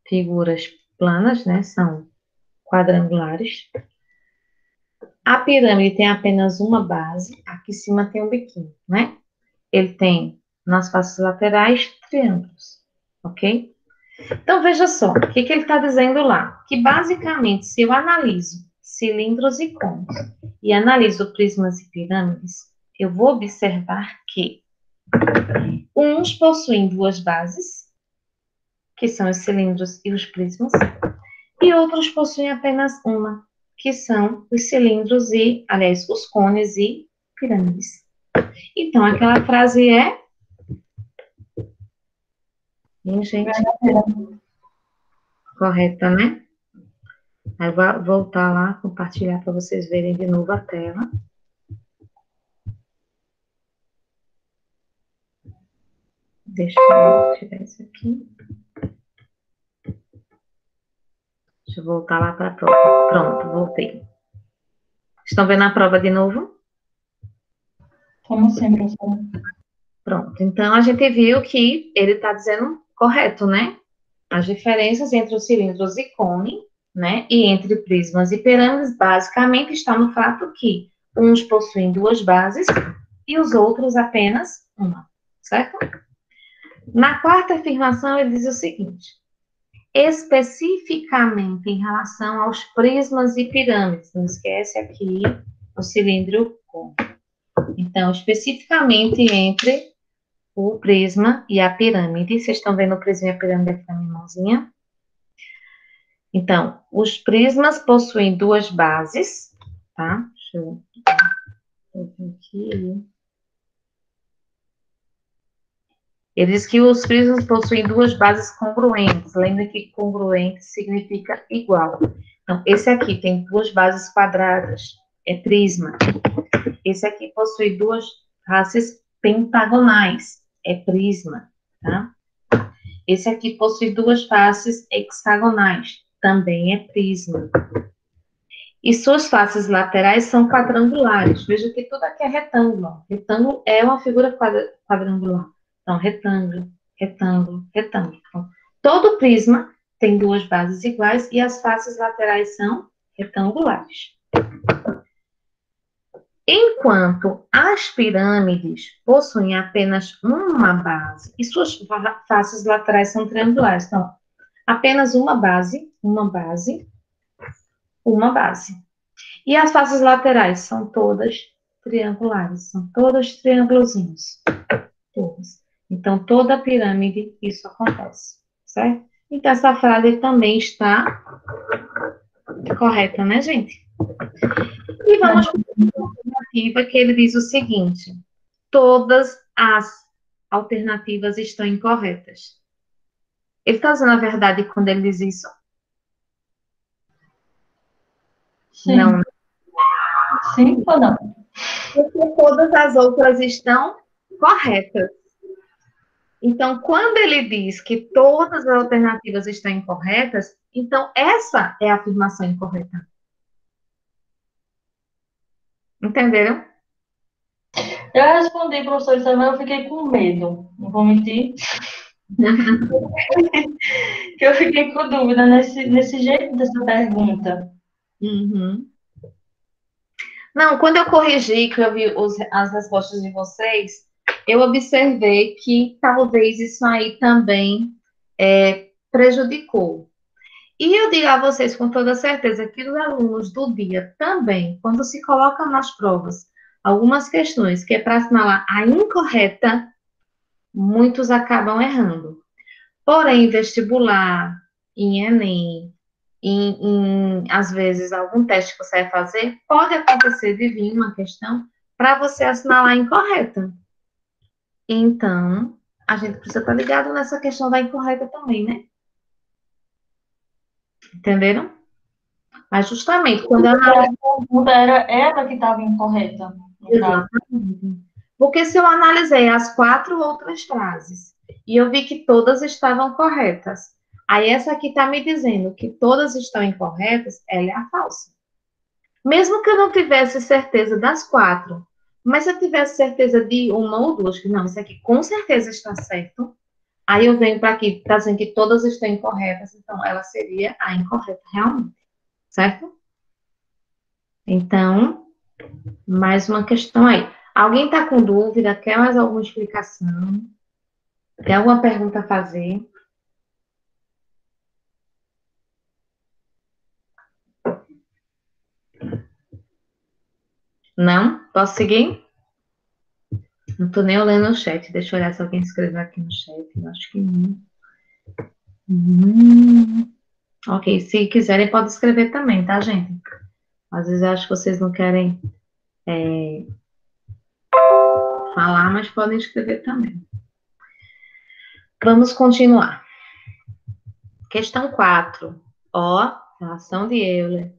figuras planas, né? São quadrangulares. A pirâmide tem apenas uma base. Aqui em cima tem um biquinho, né? Ele tem, nas faces laterais, triângulos, ok? Então, veja só, o que ele está dizendo lá? Que, basicamente, se eu analiso cilindros e côns e analiso prismas e pirâmides, eu vou observar que uns possuem duas bases, que são os cilindros e os prismas, e outros possuem apenas uma, que são os cilindros e, aliás, os cônes e pirâmides. Então, aquela frase é... gente, correta, né? Aí vou voltar lá, compartilhar para vocês verem de novo a tela. Deixa eu tirar isso aqui. Deixa eu voltar lá para a prova. Pronto, voltei. Estão vendo a prova de novo? Como sempre, professora. Pronto, então a gente viu que ele está dizendo correto, né? As diferenças entre os cilindros e cone, né? E entre prismas e pirâmides, basicamente, está no fato que uns possuem duas bases e os outros apenas uma, certo? Na quarta afirmação, ele diz o seguinte: especificamente em relação aos prismas e pirâmides, não esquece aqui o cilindro e o cone. Então, especificamente entre o prisma e a pirâmide, vocês estão vendo o prisma e a pirâmide aqui na minha mãozinha? Então, os prismas possuem duas bases, tá? Deixa eu ver aqui. Ele diz que os prismas possuem duas bases congruentes. Lembra que congruente significa igual. Então, esse aqui tem duas bases quadradas, é prisma. Esse aqui possui duas faces pentagonais, é prisma, tá? Esse aqui possui duas faces hexagonais, também é prisma. E suas faces laterais são quadrangulares. Veja que tudo aqui é retângulo. Retângulo é uma figura quadrangular. Então, retângulo, retângulo, retângulo. Então, todo prisma tem duas bases iguais e as faces laterais são retangulares. Enquanto as pirâmides possuem apenas uma base e suas faces laterais são triangulares. Então, apenas uma base, uma base, uma base. E as faces laterais são todas triangulares, são todos triângulozinhos. Todas. Então, toda pirâmide isso acontece, certo? Então, essa frase também está correta, né, gente? E vamos para a alternativa que ele diz o seguinte: todas as alternativas estão incorretas. Ele está dizendo a verdade quando ele diz isso? Sim. Não. Sim ou não? Porque todas as outras estão corretas. Então, quando ele diz que todas as alternativas estão incorretas, então essa é a afirmação incorreta. Entenderam? Eu respondi, professor, mas eu fiquei com medo. Não vou mentir. Que eu fiquei com dúvida nesse jeito dessa pergunta. Uhum. Não, quando eu corrigi, que eu vi as respostas de vocês, eu observei que talvez isso aí também prejudicou. E eu digo a vocês com toda certeza que os alunos do dia também, quando se colocam nas provas algumas questões que é para assinalar a incorreta, muitos acabam errando. Porém, em vestibular, em Enem, às vezes, algum teste que você vai fazer, pode acontecer de vir uma questão para você assinalar incorreta. Então, a gente precisa estar ligado nessa questão da incorreta também, né? Entenderam? Mas justamente quando eu analiso. A pergunta era ela que estava incorreta, no caso. Exatamente. Porque se eu analisei as 4 outras frases e eu vi que todas estavam corretas, aí essa aqui está me dizendo que todas estão incorretas, ela é a falsa. Mesmo que eu não tivesse certeza das 4, mas se eu tivesse certeza de uma ou duas, que não, isso aqui com certeza está certo, aí eu venho para aqui, está dizendo que todas estão incorretas, então ela seria a incorreta realmente, certo? Então, mais uma questão aí. Alguém está com dúvida? Quer mais alguma explicação? Tem alguma pergunta a fazer? Não? Posso seguir? Não estou nem olhando o chat. Deixa eu olhar se alguém escreveu aqui no chat. Eu acho que não. Ok, se quiserem, pode escrever também, tá, gente? Às vezes eu acho que vocês não querem falar, mas podem escrever também. Vamos continuar. Questão 4. Ó, relação de Euler.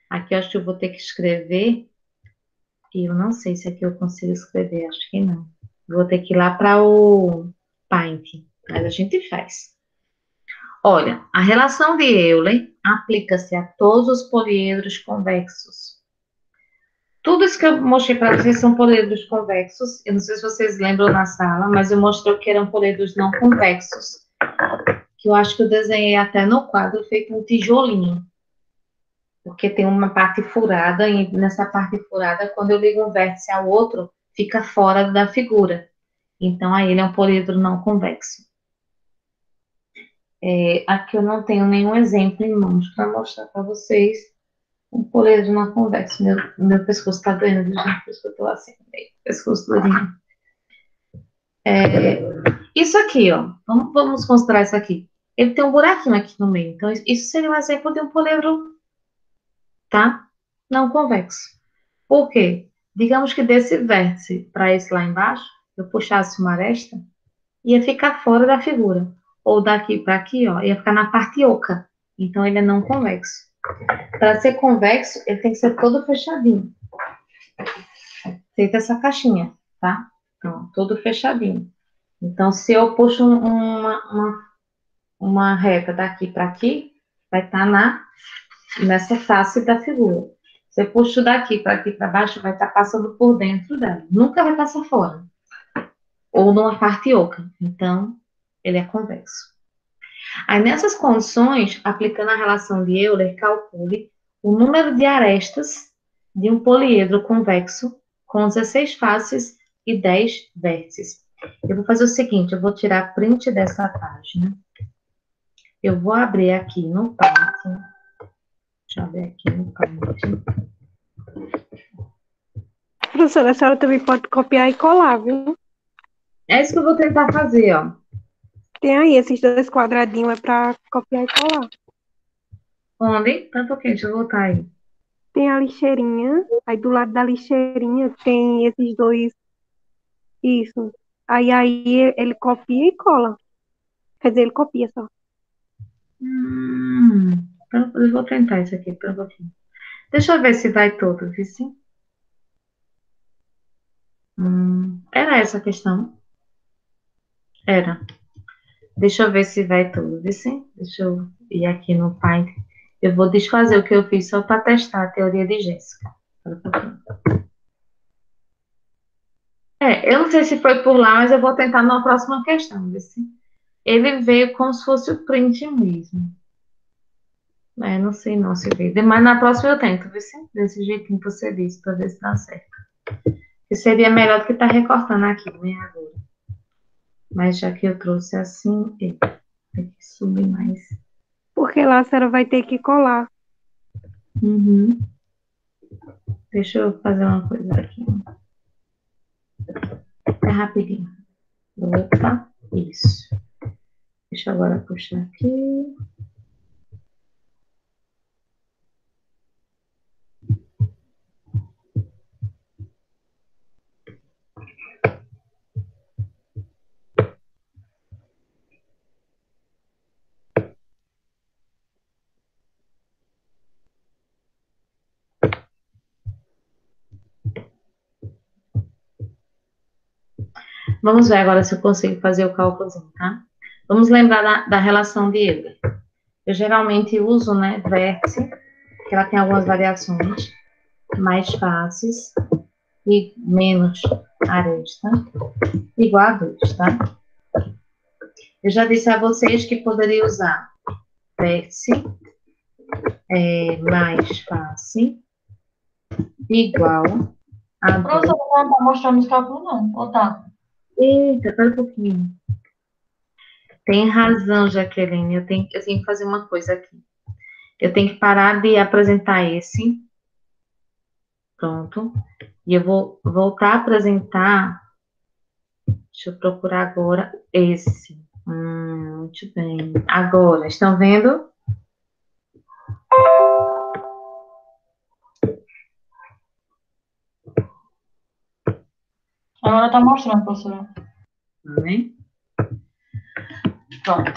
Aqui eu acho que eu vou ter que escrever. E eu não sei se aqui eu consigo escrever, acho que não. Vou ter que ir lá para o Paint, mas a gente faz. Olha, a relação de Euler aplica-se a todos os poliedros convexos. Tudo isso que eu mostrei para vocês são poliedros convexos. Eu não sei se vocês lembram na sala, mas eu mostrei que eram poliedros não convexos. Que eu acho que eu desenhei até no quadro feito um tijolinho. Porque tem uma parte furada, e nessa parte furada, quando eu ligo um vértice ao outro, fica fora da figura. Então, aí ele é um poliedro não convexo. Aqui eu não tenho nenhum exemplo em mãos para mostrar para vocês um poliedro não convexo. Meu pescoço está doendo, gente, por isso que eu estou assim, meio pescoço durinho. Isso aqui, ó, vamos considerar isso aqui. Ele tem um buraquinho aqui no meio, então isso seria um exemplo de um poliedro, tá? Não convexo. Por quê? Digamos que desse vértice para esse lá embaixo, eu puxasse uma aresta, ia ficar fora da figura. Ou daqui para aqui, ó, ia ficar na parte oca. Então, ele é não convexo. Para ser convexo, ele tem que ser todo fechadinho. Feita essa caixinha, tá? Então, todo fechadinho. Então, se eu puxo uma reta daqui para aqui, vai estar nessa face da figura. Se eu puxo daqui para aqui para baixo, vai estar passando por dentro dela. Nunca vai passar fora. Ou numa parte oca. Então, ele é convexo. Aí, nessas condições, aplicando a relação de Euler, calcule o número de arestas de um poliedro convexo com 16 faces e 10 vértices. Eu vou fazer o seguinte, eu vou tirar print dessa página. Eu vou abrir aqui no Paint. Deixa eu abrir aqui no Paint. Professora, a senhora também pode copiar e colar, viu? É isso que eu vou tentar fazer, ó. Tem aí, esses 2 quadradinhos é para copiar e colar. Onde? Tá um pouquinho, deixa eu voltar aí. Tem a lixeirinha, aí do lado da lixeirinha tem esses 2, isso. Aí ele copia e cola. Quer dizer, ele copia só. Eu vou tentar isso aqui, por um pouquinho. Deixa eu ver se vai todo, viu sim? Era essa a questão? Era. Deixa eu ver se vai tudo, viu sim? Deixa eu ir aqui no Paint. Eu vou desfazer o que eu fiz só para testar a teoria de Jéssica. Eu não sei se foi por lá, mas eu vou tentar na próxima questão, viu sim? Ele veio como se fosse o print mesmo. Não sei não se veio. Mas na próxima eu tento, viu sim? Desse jeitinho que você disse, para ver se dá certo. Que seria melhor do que estar recortando aqui, né, agora. Mas já que eu trouxe assim, tem que subir mais. Porque lá a senhora vai ter que colar. Deixa eu fazer uma coisa aqui. É rapidinho. Opa, isso. Deixa eu agora puxar aqui. Vamos ver agora se eu consigo fazer o cálculozinho, tá? Vamos lembrar da relação de Euler. Eu geralmente uso, né, vértice, que ela tem algumas variações mais fáceis e menos aresta, igual a 2, tá? Eu já disse a vocês que poderia usar vértice mais fácil igual a 2. Professora, não tá mostrando os cálculos, não. Ou tá? Eita, pera um pouquinho. Tem razão, Jaqueline. Eu tenho que fazer uma coisa aqui. Eu tenho que parar de apresentar esse. Pronto. E eu vou voltar a apresentar. Deixa eu procurar agora esse. Muito bem. Agora, estão vendo? Agora tá mostrando, professora. Né? Pronto.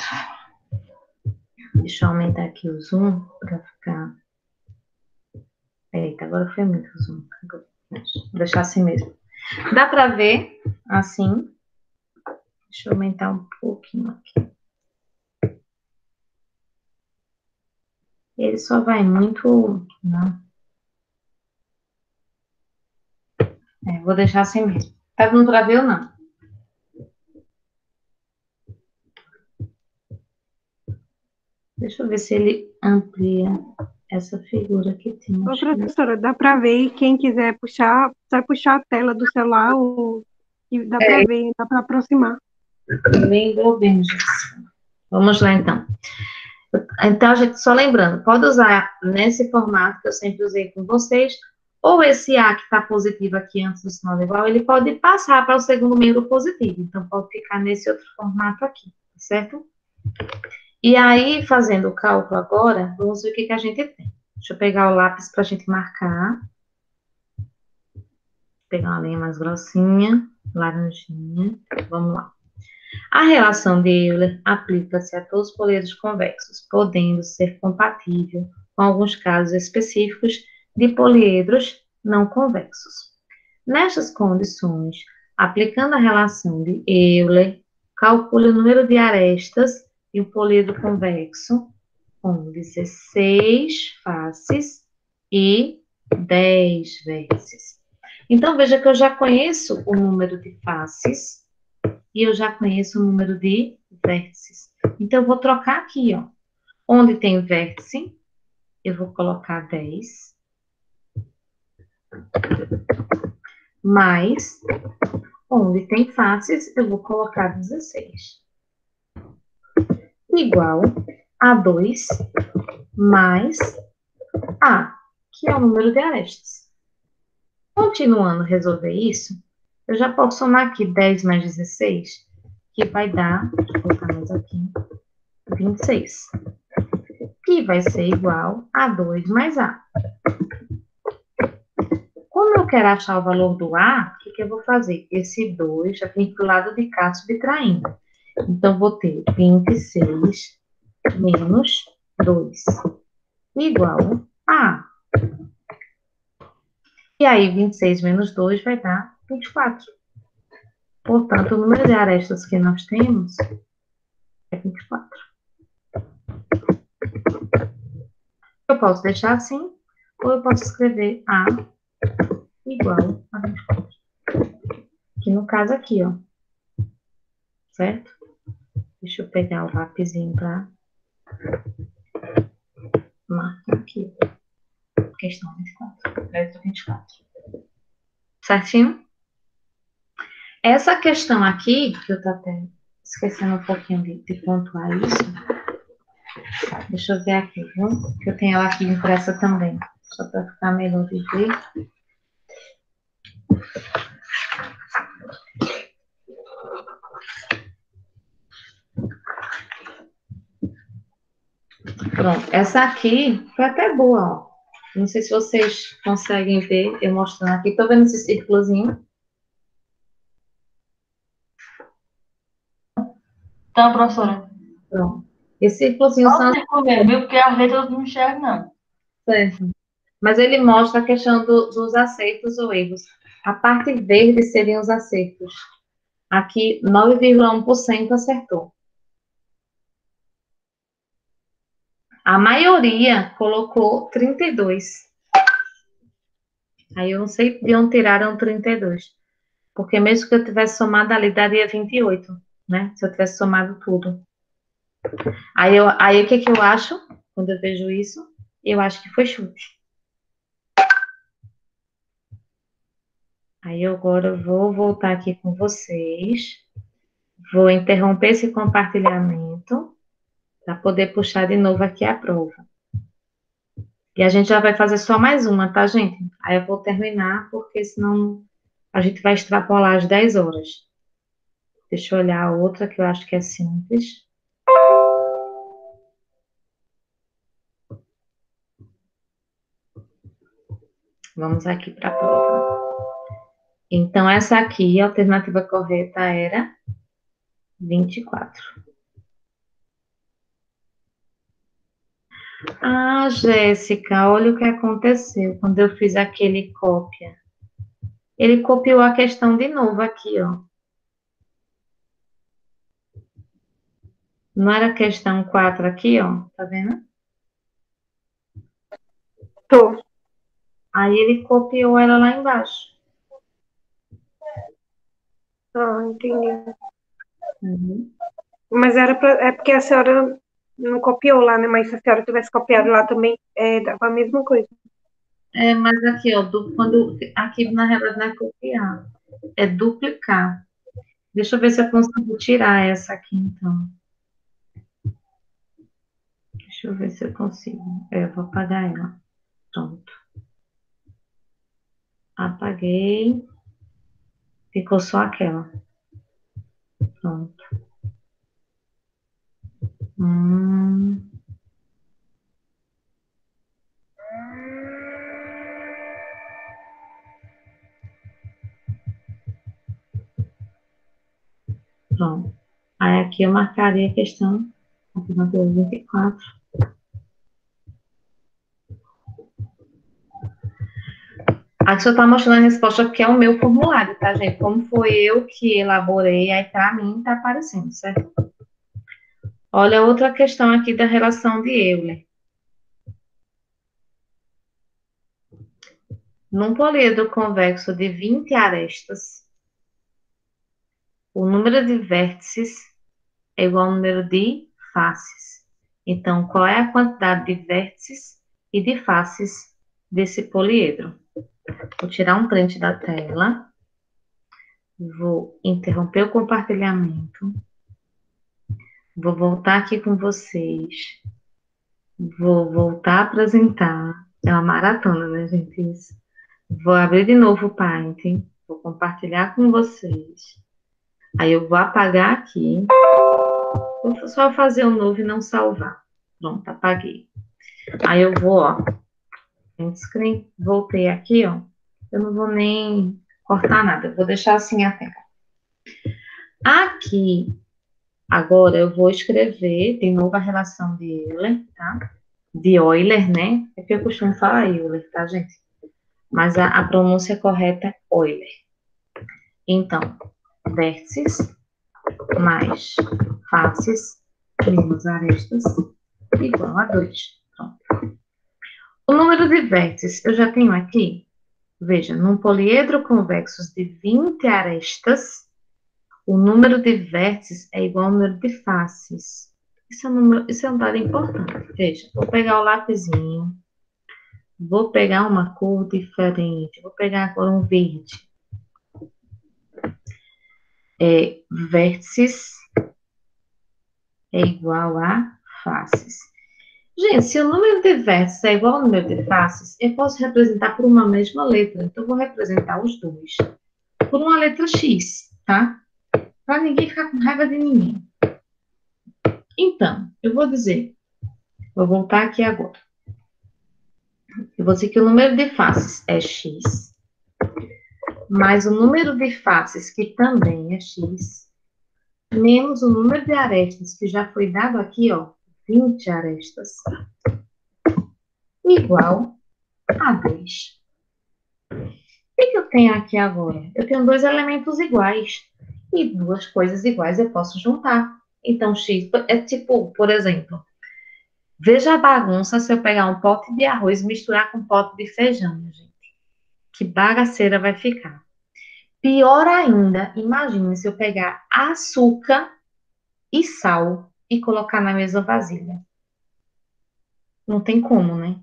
Deixa eu aumentar aqui o zoom para ficar. Eita, agora foi muito zoom. Vou deixar assim mesmo. Dá para ver assim? Deixa eu aumentar um pouquinho aqui. Ele só vai muito. Não. Vou deixar assim mesmo. Tá dando para ver ou não? Deixa eu ver se ele amplia essa figura que tem. Ô, professora, dá para ver, e quem quiser puxar, vai puxar a tela do celular, e dá para ver, dá para aproximar. Lembrou bem, Jesus. Vamos lá, então. Então, gente, só lembrando, pode usar nesse formato que eu sempre usei com vocês, ou esse A que está positivo aqui antes do sinal de igual, ele pode passar para o segundo membro positivo. Então, pode ficar nesse outro formato aqui, certo? E aí, fazendo o cálculo agora, vamos ver o que a gente tem. Deixa eu pegar o lápis para a gente marcar. Vou pegar uma linha mais grossinha, laranjinha. Vamos lá. A relação de Euler aplica-se a todos os poliedros convexos, podendo ser compatível com alguns casos específicos de poliedros não convexos. Nestas condições, aplicando a relação de Euler, calcule o número de arestas de um poliedro convexo com 16 faces e 10 vértices. Então, veja que eu já conheço o número de faces e eu já conheço o número de vértices. Então, eu vou trocar aqui, ó. Onde tem vértice, eu vou colocar 10. Mais, onde tem faces, eu vou colocar 16. Igual a 2 mais A, que é o número de arestas. Continuando a resolver isso, eu já posso somar aqui 10 mais 16, que vai dar, vou colocar mais aqui, 26. Que vai ser igual a 2 mais A. Como eu quero achar o valor do A, o que eu vou fazer? Esse 2 já tem para o lado de cá subtraindo. Então, vou ter 26 menos 2 igual a A. E aí, 26 menos 2 vai dar 24. Portanto, o número de arestas que nós temos é 24. Eu posso deixar assim, ou eu posso escrever A igual a 24. Que no caso aqui, ó. Certo? Deixa eu pegar o lapisinho para marcar aqui. Questão 24. Letra 24. Certinho? Essa questão aqui, que eu tô até esquecendo um pouquinho de pontuar isso. Deixa eu ver aqui, viu? Que eu tenho ela aqui impressa também. Só para ficar melhor de ver. Pronto, essa aqui foi até boa, ó. Não sei se vocês conseguem ver eu mostrando aqui. Tô vendo esse círculozinho? Tá, professora. Pronto. Esse círculozinho Só são... o círculo mesmo, viu? Porque as letras eu não enxergo, não. Certo. Mas ele mostra a questão dos acertos ou erros. A parte verde seriam os acertos. Aqui, 9,1% acertou. A maioria colocou 32. Aí eu não sei de onde tiraram 32. Porque mesmo que eu tivesse somado ali, daria 28, né? Se eu tivesse somado tudo. Aí o que que eu acho? Quando eu vejo isso, eu acho que foi chute. Aí eu agora vou voltar aqui com vocês. Vou interromper esse compartilhamento para poder puxar de novo aqui a prova. E a gente já vai fazer só mais uma, tá, gente? Aí eu vou terminar, porque senão a gente vai extrapolar as 10 horas. Deixa eu olhar a outra que eu acho que é simples. Vamos aqui para a prova. Então, essa aqui, a alternativa correta era 24. Ah, Jéssica, olha o que aconteceu quando eu fiz aquele cópia. Ele copiou a questão de novo aqui, ó. Não era a questão 4 aqui, ó, tá vendo? Tô. Aí ele copiou ela lá embaixo. Ah, entendi. Uhum. Mas é porque a senhora não copiou lá, né? Mas se a senhora tivesse copiado lá também, dava a mesma coisa. É, mas aqui, ó, aqui na realidade não é copiar, é duplicar. Deixa eu ver se eu consigo tirar essa aqui, então. Deixa eu ver se eu consigo. Eu vou apagar ela. Pronto. Apaguei. Ficou só aquela. Pronto. Hum, pronto. Aí aqui eu marcaria a questão. Alternativa 24. Aqui só está mostrando a resposta porque é o meu formulário, tá, gente? Como foi eu que elaborei, aí para mim tá aparecendo, certo? Olha outra questão aqui da relação de Euler. Num poliedro convexo de 20 arestas, o número de vértices é igual ao número de faces. Então, qual é a quantidade de vértices e de faces desse poliedro? Vou tirar um print da tela. Vou interromper o compartilhamento. Vou voltar aqui com vocês. Vou voltar a apresentar. É uma maratona, né, gente? Isso. Vou abrir de novo o Paint. Vou compartilhar com vocês. Aí eu vou apagar aqui. Vou só fazer um novo e não salvar. Pronto, apaguei. Aí eu vou, ó. Screen, voltei aqui, ó. Eu não vou nem cortar nada. Eu vou deixar assim a tela. Aqui, agora eu vou escrever de novo a relação de Euler, tá? De Euler, né? É que eu costumo falar Euler, tá, gente? Mas a pronúncia correta é Euler. Então, vértices mais faces menos arestas igual a 2. Pronto. O número de vértices eu já tenho aqui. Veja, num poliedro convexo de 20 arestas, o número de vértices é igual ao número de faces. Isso é um dado importante. Veja, vou pegar o lapisinho, vou pegar uma cor diferente, vou pegar agora um verde. Vértices é igual a faces. Gente, se o número de vértices é igual ao número de faces, eu posso representar por uma mesma letra. Então, eu vou representar os dois por uma letra X, tá? Para ninguém ficar com raiva de ninguém. Então, eu vou dizer, vou voltar aqui agora. Eu vou dizer que o número de faces é X, mais o número de faces, que também é X, menos o número de arestas, que já foi dado aqui, ó, 20 arestas, igual a 2. O que eu tenho aqui agora? Eu tenho dois elementos iguais. E duas coisas iguais eu posso juntar. Então, X é tipo, por exemplo, veja a bagunça se eu pegar um pote de arroz e misturar com um pote de feijão, minha gente. Que bagaceira vai ficar. Pior ainda, imagine se eu pegar açúcar e sal e colocar na mesma vasilha. Não tem como, né?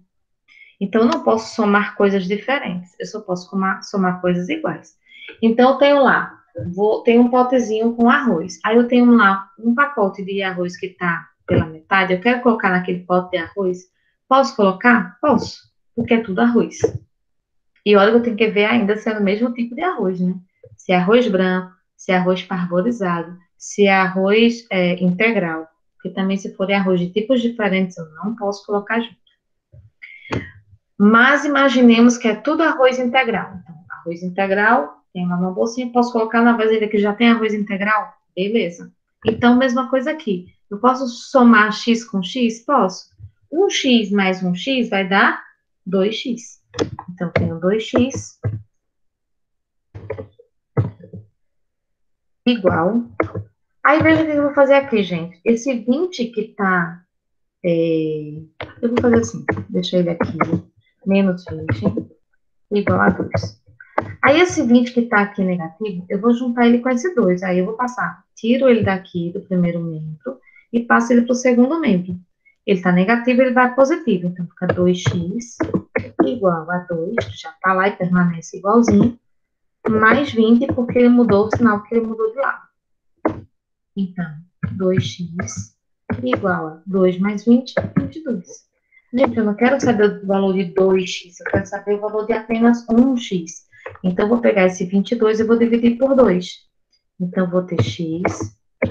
Então, eu não posso somar coisas diferentes. Eu só posso somar coisas iguais. Então, eu tenho lá, tenho um potezinho com arroz. Aí, eu tenho lá um pacote de arroz que está pela metade. Eu quero colocar naquele pote de arroz. Posso colocar? Posso, porque é tudo arroz. E olha que eu tenho que ver ainda se é o mesmo tipo de arroz, né? Se é arroz branco, se é arroz parboilizado, se é arroz integral. Porque também, se for arroz de tipos diferentes, eu não posso colocar junto. Mas imaginemos que é tudo arroz integral. Então, arroz integral, tem lá uma bolsinha, posso colocar na vasilha que já tem arroz integral? Beleza. Então, mesma coisa aqui. Eu posso somar x com x? Posso. 1x mais 1x vai dar 2x. Então, tenho 2x igual. Aí, veja o que eu vou fazer aqui, gente. Esse 20 que tá... eu vou fazer assim, deixa ele aqui. Menos 20 igual a 2. Aí, esse 20 que está aqui negativo, eu vou juntar ele com esse 2. Aí, eu vou passar, tiro ele daqui do primeiro membro e passo ele para o segundo membro. Ele está negativo, ele vai positivo. Então, fica 2x igual a 2, já está lá e permanece igualzinho, mais 20, porque ele mudou o sinal, porque ele mudou de lado. Então, 2x igual a 2 mais 20, 22. Gente, eu não quero saber o valor de 2x, eu quero saber o valor de apenas 1x. Então, eu vou pegar esse 22 e vou dividir por 2. Então, eu vou ter x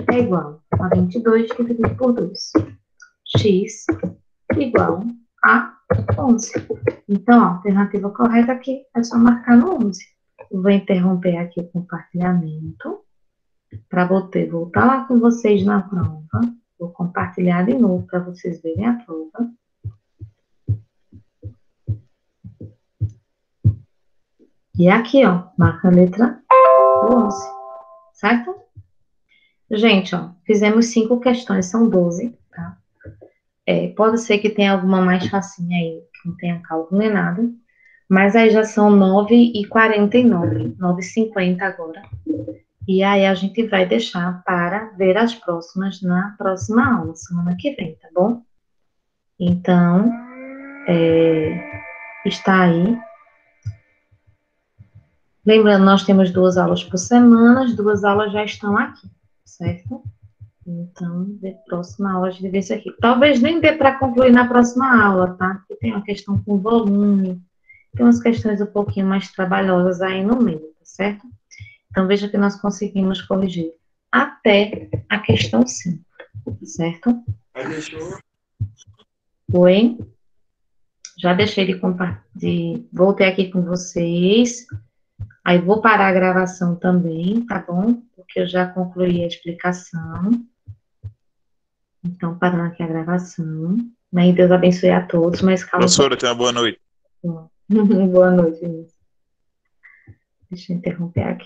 é igual a 22 dividido por 2. X igual a 11. Então, a alternativa correta aqui é só marcar no 11. Eu vou interromper aqui o compartilhamento para voltar lá com vocês na prova. Vou compartilhar de novo para vocês verem a prova. E aqui, ó, marca a letra 11, certo? Gente, ó, fizemos 5 questões, são 12, tá? Pode ser que tenha alguma mais facinha aí, que não tenha cálculo nem nada, mas aí já são 9h49, 9h50 agora. E aí a gente vai deixar para ver as próximas na próxima aula, semana que vem, tá bom? Então, está aí. Lembrando, nós temos 2 aulas por semana, as 2 aulas já estão aqui, certo? Então, na próxima aula a gente vê isso aqui. Talvez nem dê para concluir na próxima aula, tá? Porque tem uma questão com volume, tem umas questões um pouquinho mais trabalhosas aí no meio, tá certo? Então, veja que nós conseguimos corrigir até a questão 5, certo? Oi? Já deixei voltei aqui com vocês. Aí, vou parar a gravação também, tá bom? Porque eu já concluí a explicação. Então, parando aqui a gravação. Né? Deus abençoe a todos, mas calma. Professora, tenha uma boa noite. Boa noite, Vinícius. Deixa eu interromper aqui.